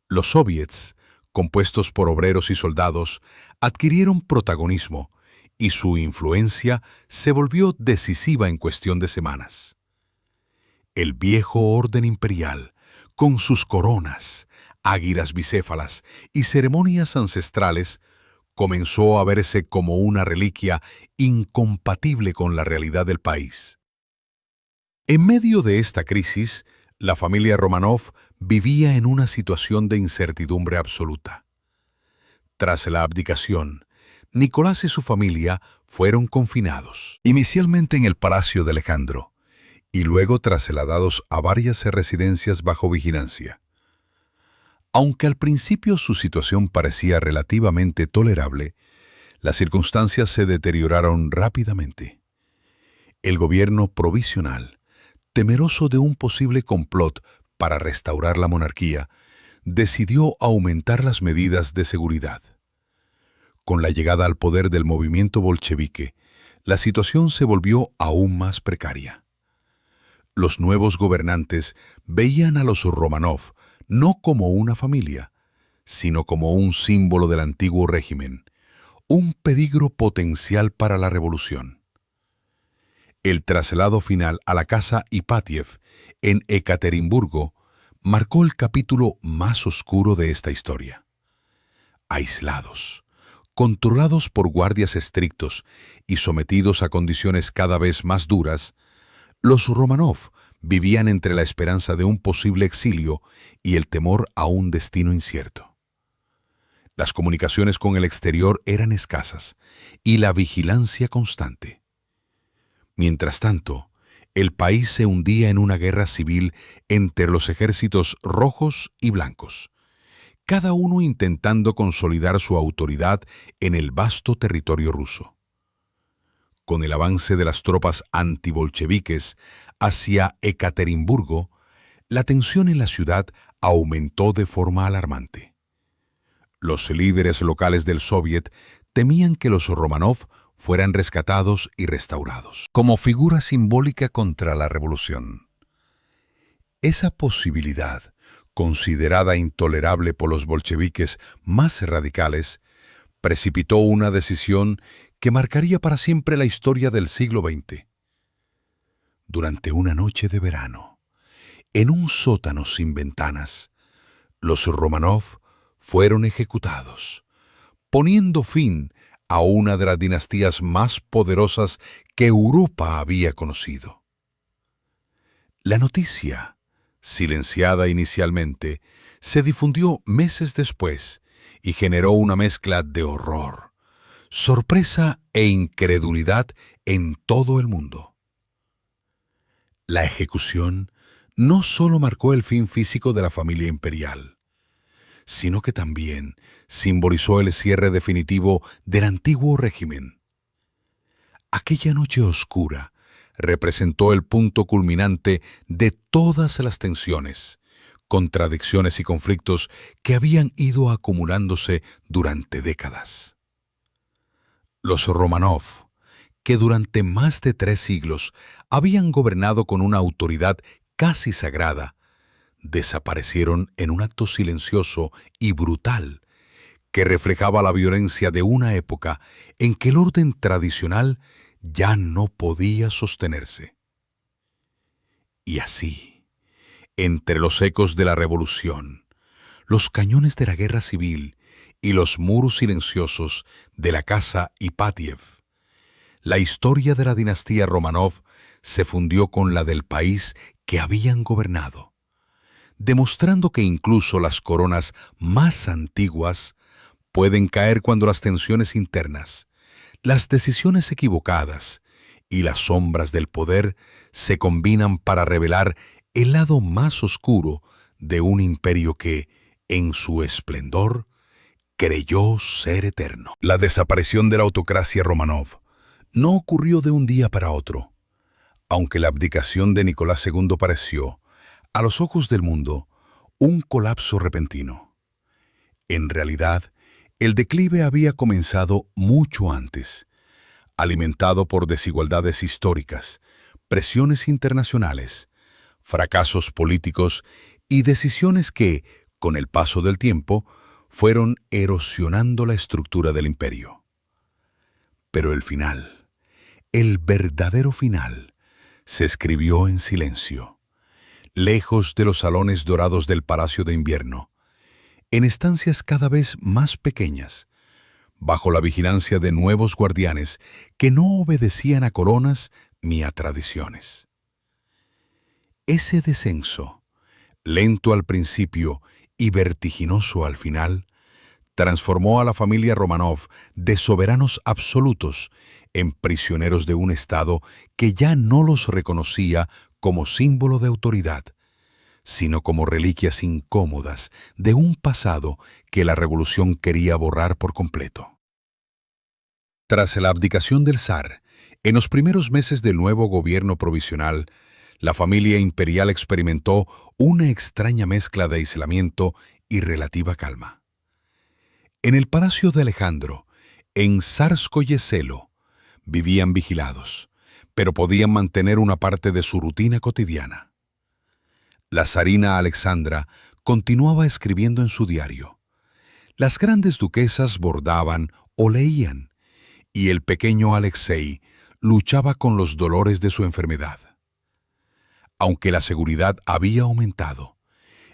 Los soviets, compuestos por obreros y soldados, adquirieron protagonismo y su influencia se volvió decisiva en cuestión de semanas. El viejo orden imperial, con sus coronas, águilas bicéfalas y ceremonias ancestrales, comenzó a verse como una reliquia incompatible con la realidad del país. En medio de esta crisis, la familia Románov vivía en una situación de incertidumbre absoluta. Tras la abdicación, Nicolás y su familia fueron confinados, inicialmente en el Palacio de Alejandro, y luego trasladados a varias residencias bajo vigilancia. Aunque al principio su situación parecía relativamente tolerable, las circunstancias se deterioraron rápidamente. El gobierno provisional, temeroso de un posible complot para restaurar la monarquía, decidió aumentar las medidas de seguridad. Con la llegada al poder del movimiento bolchevique, la situación se volvió aún más precaria. Los nuevos gobernantes veían a los Románov no como una familia, sino como un símbolo del antiguo régimen, un peligro potencial para la revolución. El traslado final a la casa Ipatiev, en Ekaterimburgo, marcó el capítulo más oscuro de esta historia. Aislados, controlados por guardias estrictos y sometidos a condiciones cada vez más duras, los Románov vivían entre la esperanza de un posible exilio y el temor a un destino incierto. Las comunicaciones con el exterior eran escasas y la vigilancia constante. Mientras tanto, el país se hundía en una guerra civil entre los ejércitos rojos y blancos, cada uno intentando consolidar su autoridad en el vasto territorio ruso. Con el avance de las tropas antibolcheviques hacia Ekaterimburgo, la tensión en la ciudad aumentó de forma alarmante. Los líderes locales del Soviet temían que los Románov fueran rescatados y restaurados como figura simbólica contra la revolución. Esa posibilidad, considerada intolerable por los bolcheviques más radicales, precipitó una decisión que marcaría para siempre la historia del siglo XX. Durante una noche de verano, en un sótano sin ventanas, los Románov fueron ejecutados, poniendo fin a una de las dinastías más poderosas que Europa había conocido. La noticia, silenciada inicialmente, se difundió meses después y generó una mezcla de horror, sorpresa e incredulidad en todo el mundo. La ejecución no solo marcó el fin físico de la familia imperial, sino que también simbolizó el cierre definitivo del antiguo régimen. Aquella noche oscura representó el punto culminante de todas las tensiones, contradicciones y conflictos que habían ido acumulándose durante décadas. Los Románov, que durante más de 3 siglos habían gobernado con una autoridad casi sagrada, desaparecieron en un acto silencioso y brutal que reflejaba la violencia de una época en que el orden tradicional ya no podía sostenerse. Y así, entre los ecos de la revolución, los cañones de la guerra civil y los muros silenciosos de la casa Ipatiev, la historia de la dinastía Románov se fundió con la del país que habían gobernado, demostrando que incluso las coronas más antiguas pueden caer cuando las tensiones internas, las decisiones equivocadas y las sombras del poder se combinan para revelar el lado más oscuro de un imperio que, en su esplendor, creyó ser eterno. La desaparición de la autocracia Románov no ocurrió de un día para otro. Aunque la abdicación de Nicolás II pareció, a los ojos del mundo, un colapso repentino. En realidad, el declive había comenzado mucho antes, alimentado por desigualdades históricas, presiones internacionales, fracasos políticos y decisiones que, con el paso del tiempo, fueron erosionando la estructura del imperio. Pero el final, el verdadero final, se escribió en silencio, lejos de los salones dorados del Palacio de Invierno, en estancias cada vez más pequeñas, bajo la vigilancia de nuevos guardianes que no obedecían a coronas ni a tradiciones. Ese descenso, lento al principio y vertiginoso al final, transformó a la familia Románov de soberanos absolutos en prisioneros de un Estado que ya no los reconocía como símbolo de autoridad, sino como reliquias incómodas de un pasado que la revolución quería borrar por completo. Tras la abdicación del zar, en los primeros meses del nuevo gobierno provisional, la familia imperial experimentó una extraña mezcla de aislamiento y relativa calma. En el palacio de Alejandro, en Tsarskoye-Selo, vivían vigilados, pero podían mantener una parte de su rutina cotidiana. La zarina Alexandra continuaba escribiendo en su diario. Las grandes duquesas bordaban o leían, y el pequeño Alexei luchaba con los dolores de su enfermedad. Aunque la seguridad había aumentado,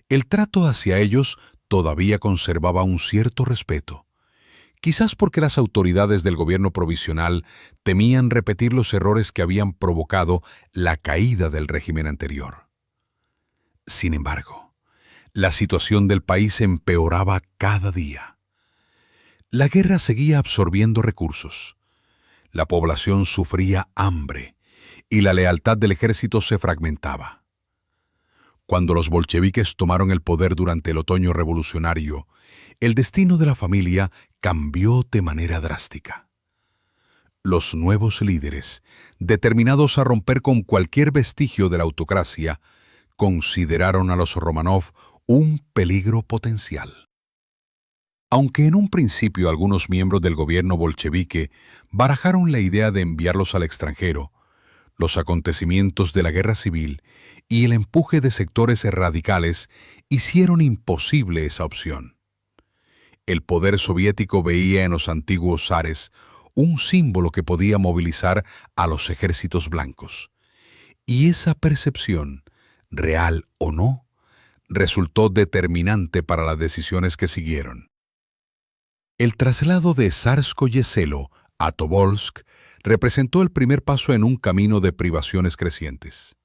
el trato hacia ellos todavía conservaba un cierto respeto, quizás porque las autoridades del gobierno provisional temían repetir los errores que habían provocado la caída del régimen anterior. Sin embargo, la situación del país empeoraba cada día. La guerra seguía absorbiendo recursos, la población sufría hambre y la lealtad del ejército se fragmentaba. Cuando los bolcheviques tomaron el poder durante el otoño revolucionario, el destino de la familia cambió de manera drástica. Los nuevos líderes, determinados a romper con cualquier vestigio de la autocracia, consideraron a los Románov un peligro potencial. Aunque en un principio algunos miembros del gobierno bolchevique barajaron la idea de enviarlos al extranjero, los acontecimientos de la guerra civil y el empuje de sectores radicales hicieron imposible esa opción. El poder soviético veía en los antiguos zares un símbolo que podía movilizar a los ejércitos blancos, y esa percepción, real o no, resultó determinante para las decisiones que siguieron. El traslado de Tsarskoye-Selo a Tobolsk representó el primer paso en un camino de privaciones crecientes.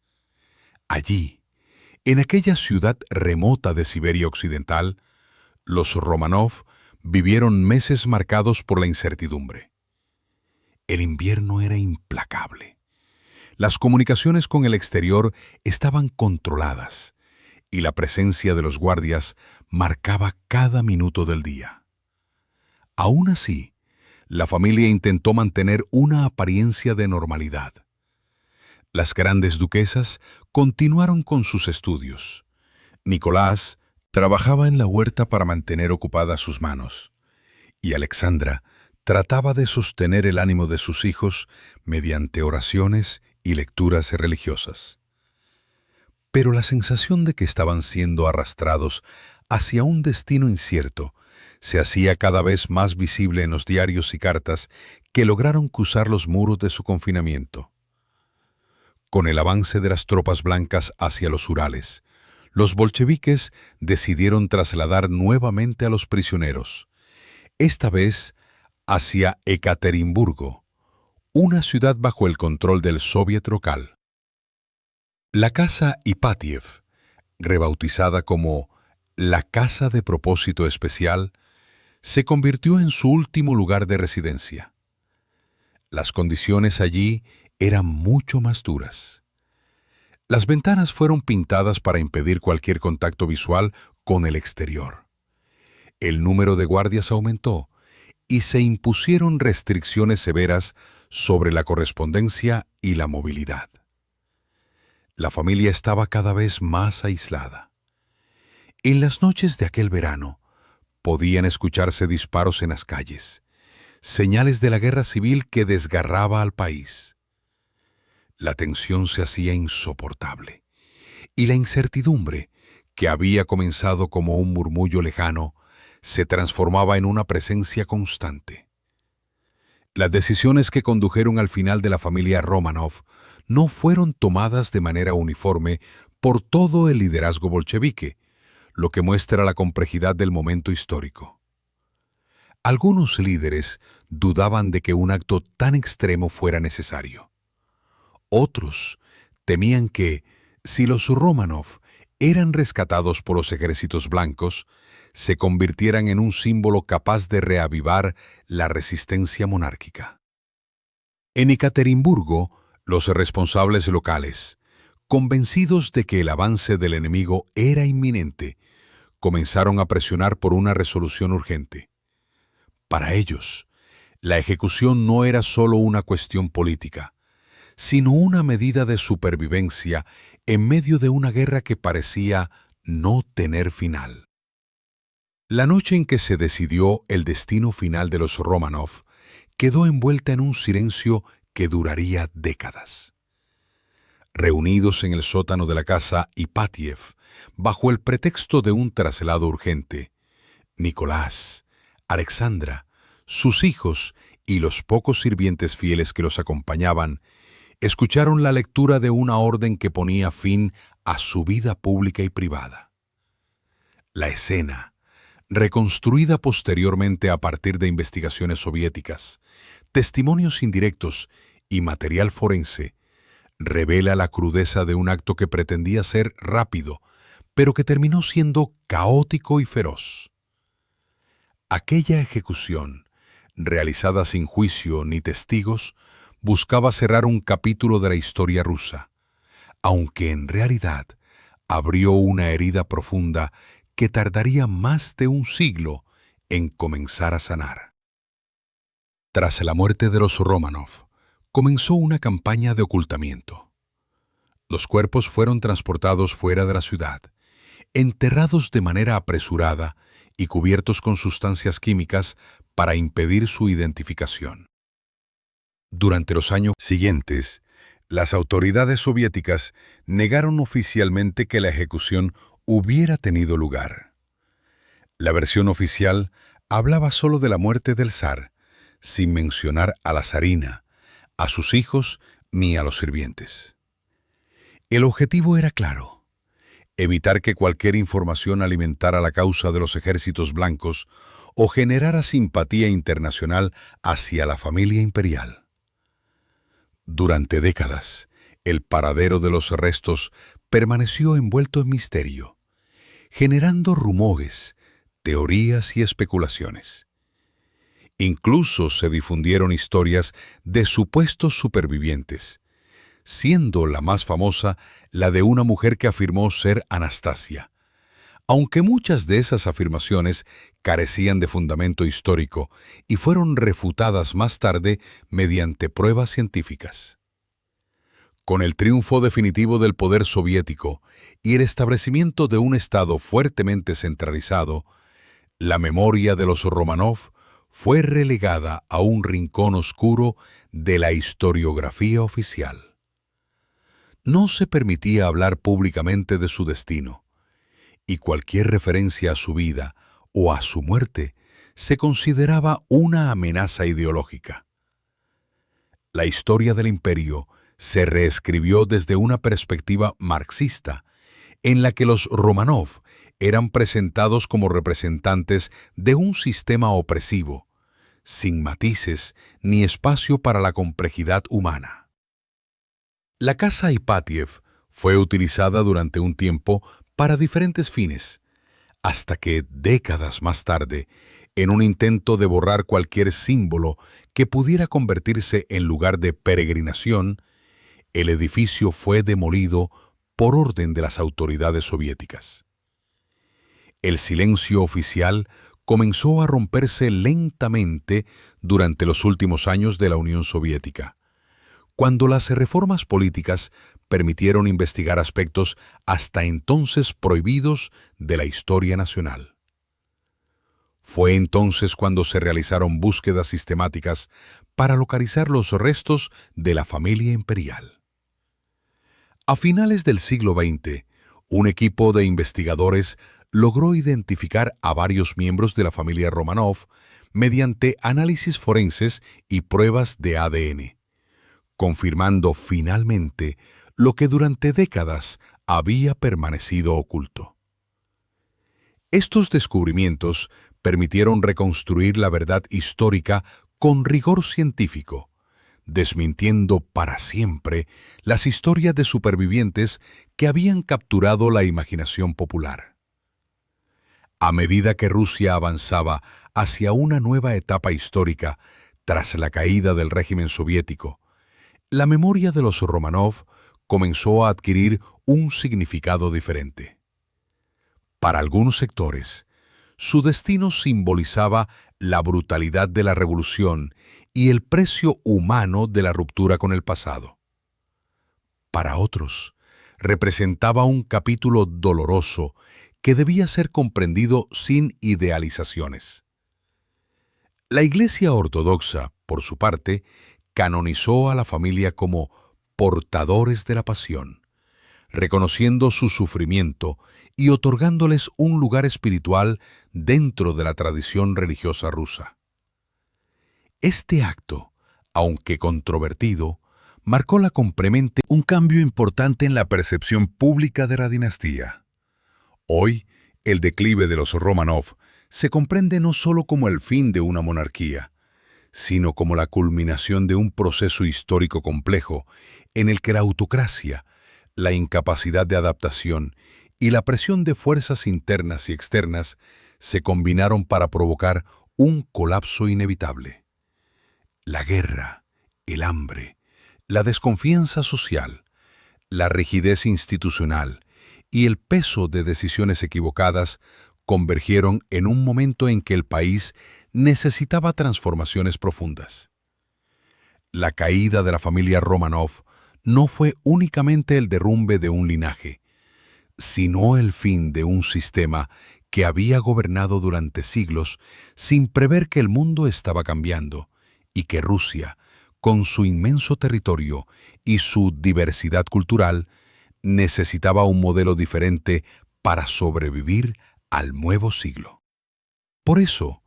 Allí, en aquella ciudad remota de Siberia Occidental, los Románov vivieron meses marcados por la incertidumbre. El invierno era implacable. Las comunicaciones con el exterior estaban controladas y la presencia de los guardias marcaba cada minuto del día. Aún así, la familia intentó mantener una apariencia de normalidad. Las grandes duquesas continuaron con sus estudios. Nicolás trabajaba en la huerta para mantener ocupadas sus manos, y Alexandra trataba de sostener el ánimo de sus hijos mediante oraciones y lecturas religiosas. Pero la sensación de que estaban siendo arrastrados hacia un destino incierto se hacía cada vez más visible en los diarios y cartas que lograron cruzar los muros de su confinamiento. Con el avance de las tropas blancas hacia los Urales, los bolcheviques decidieron trasladar nuevamente a los prisioneros, esta vez hacia Ekaterimburgo, una ciudad bajo el control del Soviet local. La casa Ipatiev, rebautizada como la Casa de Propósito Especial, se convirtió en su último lugar de residencia. Las condiciones allí eran mucho más duras. Las ventanas fueron pintadas para impedir cualquier contacto visual con el exterior. El número de guardias aumentó y se impusieron restricciones severas sobre la correspondencia y la movilidad. La familia estaba cada vez más aislada. En las noches de aquel verano, podían escucharse disparos en las calles, señales de la guerra civil que desgarraba al país. La tensión se hacía insoportable, y la incertidumbre, que había comenzado como un murmullo lejano, se transformaba en una presencia constante. Las decisiones que condujeron al final de la familia Romanov no fueron tomadas de manera uniforme por todo el liderazgo bolchevique, lo que muestra la complejidad del momento histórico. Algunos líderes dudaban de que un acto tan extremo fuera necesario. Otros temían que, si los Romanov eran rescatados por los ejércitos blancos, se convirtieran en un símbolo capaz de reavivar la resistencia monárquica. En Ekaterimburgo, los responsables locales, convencidos de que el avance del enemigo era inminente, comenzaron a presionar por una resolución urgente. Para ellos, la ejecución no era solo una cuestión política, sino una medida de supervivencia en medio de una guerra que parecía no tener final. La noche en que se decidió el destino final de los Romanov quedó envuelta en un silencio que duraría décadas. Reunidos en el sótano de la casa Ipatiev, bajo el pretexto de un traslado urgente, Nicolás, Alexandra, sus hijos y los pocos sirvientes fieles que los acompañaban, escucharon la lectura de una orden que ponía fin a su vida pública y privada. La escena, reconstruida posteriormente a partir de investigaciones soviéticas, testimonios indirectos y material forense, revela la crudeza de un acto que pretendía ser rápido, pero que terminó siendo caótico y feroz. Aquella ejecución, realizada sin juicio ni testigos, buscaba cerrar un capítulo de la historia rusa, aunque en realidad abrió una herida profunda que tardaría más de un siglo en comenzar a sanar. Tras la muerte de los Romanov, comenzó una campaña de ocultamiento. Los cuerpos fueron transportados fuera de la ciudad, enterrados de manera apresurada y cubiertos con sustancias químicas para impedir su identificación. Durante los años siguientes, las autoridades soviéticas negaron oficialmente que la ejecución hubiera tenido lugar. La versión oficial hablaba solo de la muerte del zar, sin mencionar a la zarina, a sus hijos ni a los sirvientes. El objetivo era claro: evitar que cualquier información alimentara la causa de los ejércitos blancos o generara simpatía internacional hacia la familia imperial. Durante décadas, el paradero de los restos permaneció envuelto en misterio, generando rumores, teorías y especulaciones. Incluso se difundieron historias de supuestos supervivientes, siendo la más famosa la de una mujer que afirmó ser Anastasia. Aunque muchas de esas afirmaciones carecían de fundamento histórico y fueron refutadas más tarde mediante pruebas científicas. Con el triunfo definitivo del poder soviético y el establecimiento de un Estado fuertemente centralizado, la memoria de los Románov fue relegada a un rincón oscuro de la historiografía oficial. No se permitía hablar públicamente de su destino, y cualquier referencia a su vida o a su muerte se consideraba una amenaza ideológica. La historia del imperio se reescribió desde una perspectiva marxista, en la que los Románov eran presentados como representantes de un sistema opresivo, sin matices ni espacio para la complejidad humana. La casa Ipatiev fue utilizada durante un tiempo para diferentes fines, hasta que, décadas más tarde, en un intento de borrar cualquier símbolo que pudiera convertirse en lugar de peregrinación, el edificio fue demolido por orden de las autoridades soviéticas. El silencio oficial comenzó a romperse lentamente durante los últimos años de la Unión Soviética, cuando las reformas políticas permitieron investigar aspectos hasta entonces prohibidos de la historia nacional. Fue entonces cuando se realizaron búsquedas sistemáticas para localizar los restos de la familia imperial. A finales del siglo XX, un equipo de investigadores logró identificar a varios miembros de la familia Románov mediante análisis forenses y pruebas de ADN, confirmando finalmente lo que durante décadas había permanecido oculto. Estos descubrimientos permitieron reconstruir la verdad histórica con rigor científico, desmintiendo para siempre las historias de supervivientes que habían capturado la imaginación popular. A medida que Rusia avanzaba hacia una nueva etapa histórica tras la caída del régimen soviético, la memoria de los Románov comenzó a adquirir un significado diferente. Para algunos sectores, su destino simbolizaba la brutalidad de la revolución y el precio humano de la ruptura con el pasado. Para otros, representaba un capítulo doloroso que debía ser comprendido sin idealizaciones. La Iglesia Ortodoxa, por su parte, canonizó a la familia como portadores de la pasión, reconociendo su sufrimiento y otorgándoles un lugar espiritual dentro de la tradición religiosa rusa. Este acto, aunque controvertido, marcó completamente un cambio importante en la percepción pública de la dinastía. Hoy, el declive de los Románov se comprende no solo como el fin de una monarquía, sino como la culminación de un proceso histórico complejo en el que la autocracia, la incapacidad de adaptación y la presión de fuerzas internas y externas se combinaron para provocar un colapso inevitable. La guerra, el hambre, la desconfianza social, la rigidez institucional y el peso de decisiones equivocadas convergieron en un momento en que el país necesitaba transformaciones profundas. La caída de la familia Románov no fue únicamente el derrumbe de un linaje, sino el fin de un sistema que había gobernado durante siglos sin prever que el mundo estaba cambiando y que Rusia, con su inmenso territorio y su diversidad cultural, necesitaba un modelo diferente para sobrevivir al nuevo siglo. Por eso,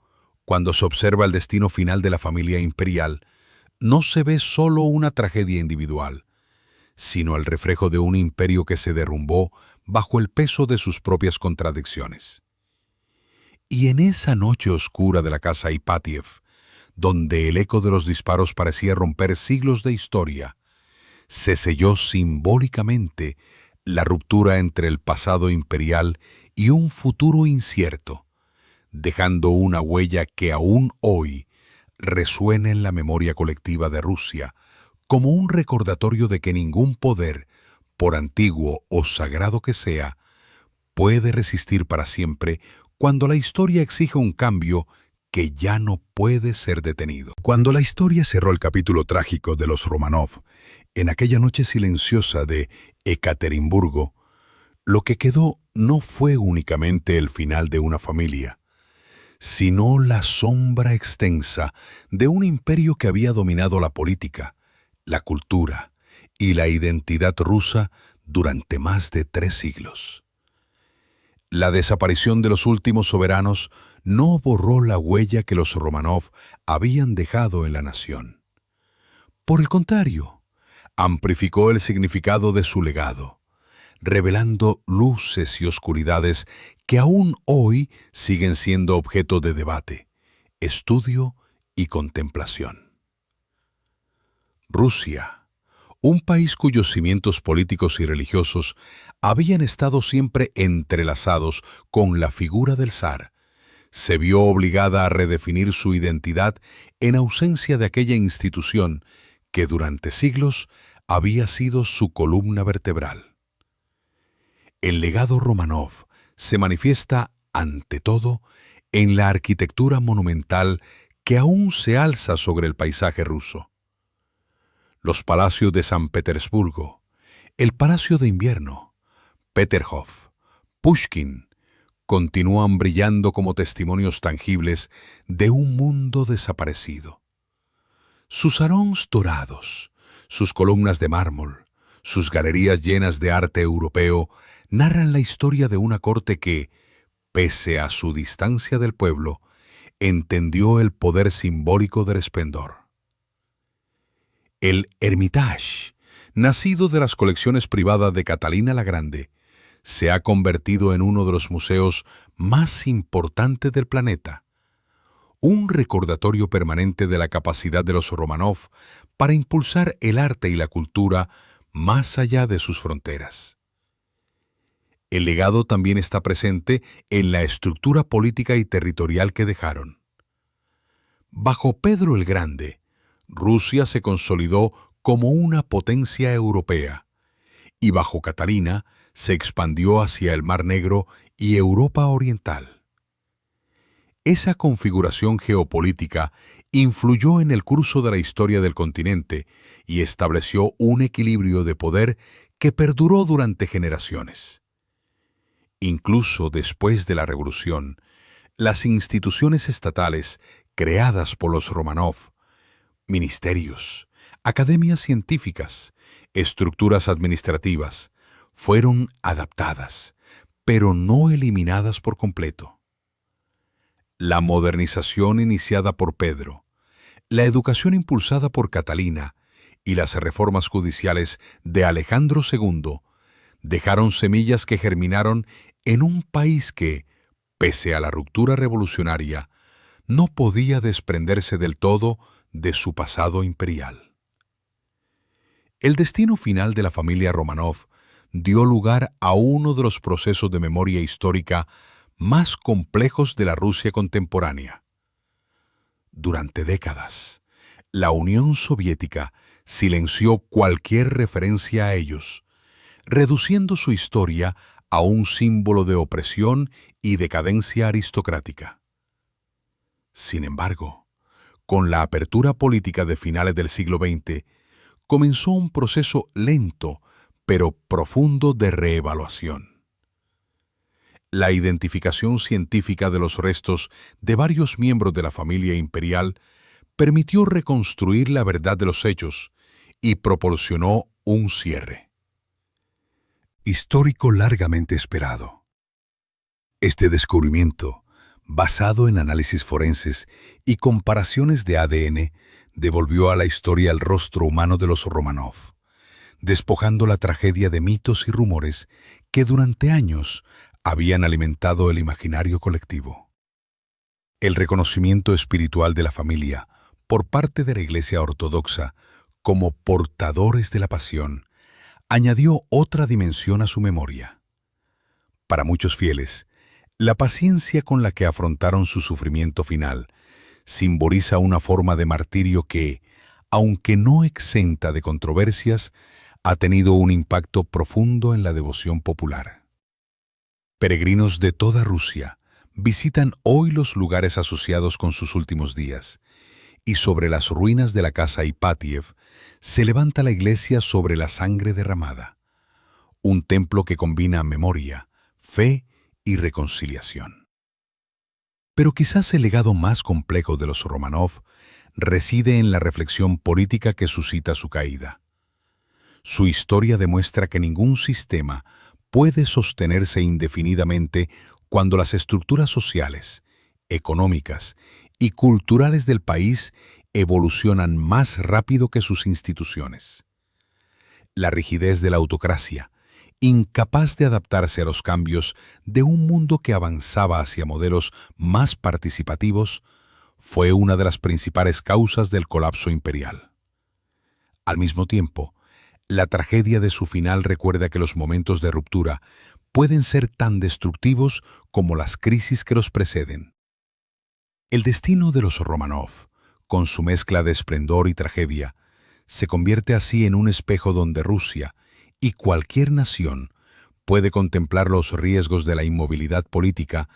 cuando se observa el destino final de la familia imperial, no se ve solo una tragedia individual, sino el reflejo de un imperio que se derrumbó bajo el peso de sus propias contradicciones. Y en esa noche oscura de la casa Ipatiev, donde el eco de los disparos parecía romper siglos de historia, se selló simbólicamente la ruptura entre el pasado imperial y un futuro incierto, dejando una huella que aún hoy resuena en la memoria colectiva de Rusia como un recordatorio de que ningún poder, por antiguo o sagrado que sea, puede resistir para siempre cuando la historia exige un cambio que ya no puede ser detenido. Cuando la historia cerró el capítulo trágico de los Románov, en aquella noche silenciosa de Ekaterimburgo, lo que quedó no fue únicamente el final de una familia, sino la sombra extensa de un imperio que había dominado la política, la cultura y la identidad rusa durante más de 3 siglos. La desaparición de los últimos soberanos no borró la huella que los Románov habían dejado en la nación. Por el contrario, amplificó el significado de su legado, revelando luces y oscuridades que aún hoy siguen siendo objeto de debate, estudio y contemplación. Rusia, un país cuyos cimientos políticos y religiosos habían estado siempre entrelazados con la figura del zar, se vio obligada a redefinir su identidad en ausencia de aquella institución que durante siglos había sido su columna vertebral. El legado Románov se manifiesta, ante todo, en la arquitectura monumental que aún se alza sobre el paisaje ruso. Los palacios de San Petersburgo, el Palacio de Invierno, Peterhof, Pushkin, continúan brillando como testimonios tangibles de un mundo desaparecido. Sus sarones dorados, sus columnas de mármol, sus galerías llenas de arte europeo narran la historia de una corte que, pese a su distancia del pueblo, entendió el poder simbólico del esplendor. El Hermitage, nacido de las colecciones privadas de Catalina la Grande, se ha convertido en uno de los museos más importantes del planeta, un recordatorio permanente de la capacidad de los Románov para impulsar el arte y la cultura más allá de sus fronteras. El legado también está presente en la estructura política y territorial que dejaron. Bajo Pedro el Grande, Rusia se consolidó como una potencia europea, y bajo Catalina se expandió hacia el Mar Negro y Europa Oriental. Esa configuración geopolítica influyó en el curso de la historia del continente y estableció un equilibrio de poder que perduró durante generaciones. Incluso después de la Revolución, las instituciones estatales creadas por los Románov, ministerios, academias científicas, estructuras administrativas, fueron adaptadas, pero no eliminadas por completo. La modernización iniciada por Pedro, la educación impulsada por Catalina y las reformas judiciales de Alejandro II dejaron semillas que germinaron en un país que, pese a la ruptura revolucionaria, no podía desprenderse del todo de su pasado imperial. El destino final de la familia Románov dio lugar a uno de los procesos de memoria histórica más complejos de la Rusia contemporánea. Durante décadas, la Unión Soviética silenció cualquier referencia a ellos, reduciendo su historia a un símbolo de opresión y decadencia aristocrática. Sin embargo, con la apertura política de finales del siglo XX, comenzó un proceso lento pero profundo de reevaluación. La identificación científica de los restos de varios miembros de la familia imperial permitió reconstruir la verdad de los hechos y proporcionó un cierre histórico largamente esperado. Este descubrimiento, basado en análisis forenses y comparaciones de ADN, devolvió a la historia el rostro humano de los Románov, despojando la tragedia de mitos y rumores que durante años habían alimentado el imaginario colectivo. El reconocimiento espiritual de la familia por parte de la Iglesia Ortodoxa como portadores de la pasión añadió otra dimensión a su memoria. Para muchos fieles, la paciencia con la que afrontaron su sufrimiento final simboliza una forma de martirio que, aunque no exenta de controversias, ha tenido un impacto profundo en la devoción popular. Peregrinos de toda Rusia visitan hoy los lugares asociados con sus últimos días, y sobre las ruinas de la casa Ipatiev se levanta la iglesia sobre la sangre derramada, un templo que combina memoria, fe y reconciliación. Pero quizás el legado más complejo de los Románov reside en la reflexión política que suscita su caída. Su historia demuestra que ningún sistema puede sostenerse indefinidamente cuando las estructuras sociales, económicas y culturales del país evolucionan más rápido que sus instituciones. La rigidez de la autocracia, incapaz de adaptarse a los cambios de un mundo que avanzaba hacia modelos más participativos, fue una de las principales causas del colapso imperial. Al mismo tiempo, la tragedia de su final recuerda que los momentos de ruptura pueden ser tan destructivos como las crisis que los preceden. El destino de los Románov, con su mezcla de esplendor y tragedia, se convierte así en un espejo donde Rusia y cualquier nación puede contemplar los riesgos de la inmovilidad política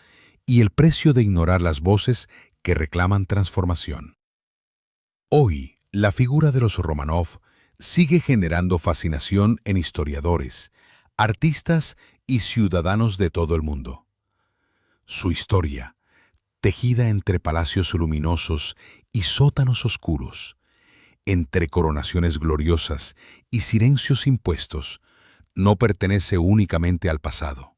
y el precio de ignorar las voces que reclaman transformación. Hoy, la figura de los Románov sigue generando fascinación en historiadores, artistas y ciudadanos de todo el mundo. Su historia, tejida entre palacios luminosos y sótanos oscuros, entre coronaciones gloriosas y silencios impuestos, no pertenece únicamente al pasado.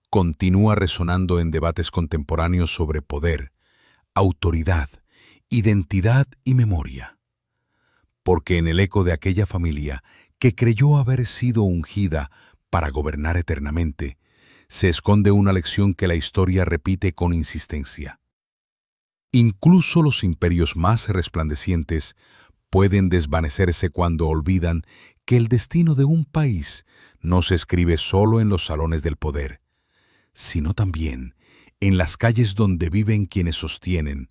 Continúa resonando en debates contemporáneos sobre poder, autoridad, identidad y memoria. Porque en el eco de aquella familia que creyó haber sido ungida para gobernar eternamente, se esconde una lección que la historia repite con insistencia. Incluso los imperios más resplandecientes pueden desvanecerse cuando olvidan que el destino de un país no se escribe solo en los salones del poder, sino también en las calles donde viven quienes sostienen,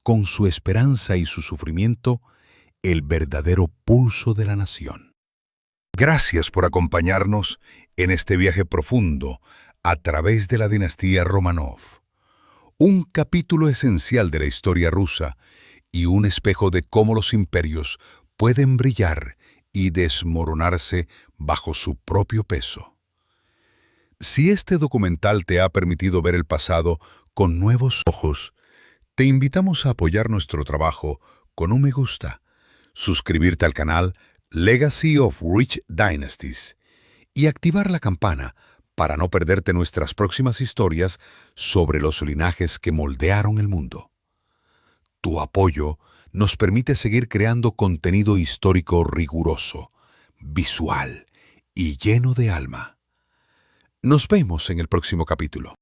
con su esperanza y su sufrimiento, el verdadero pulso de la nación. Gracias por acompañarnos en este viaje profundo a través de la dinastía Románov, un capítulo esencial de la historia rusa y un espejo de cómo los imperios pueden brillar y desmoronarse bajo su propio peso. Si este documental te ha permitido ver el pasado con nuevos ojos, te invitamos a apoyar nuestro trabajo con un me gusta, suscribirte al canal Legacy of Rich Dynasties y activar la campana para no perderte nuestras próximas historias sobre los linajes que moldearon el mundo. Tu apoyo nos permite seguir creando contenido histórico riguroso, visual y lleno de alma. Nos vemos en el próximo capítulo.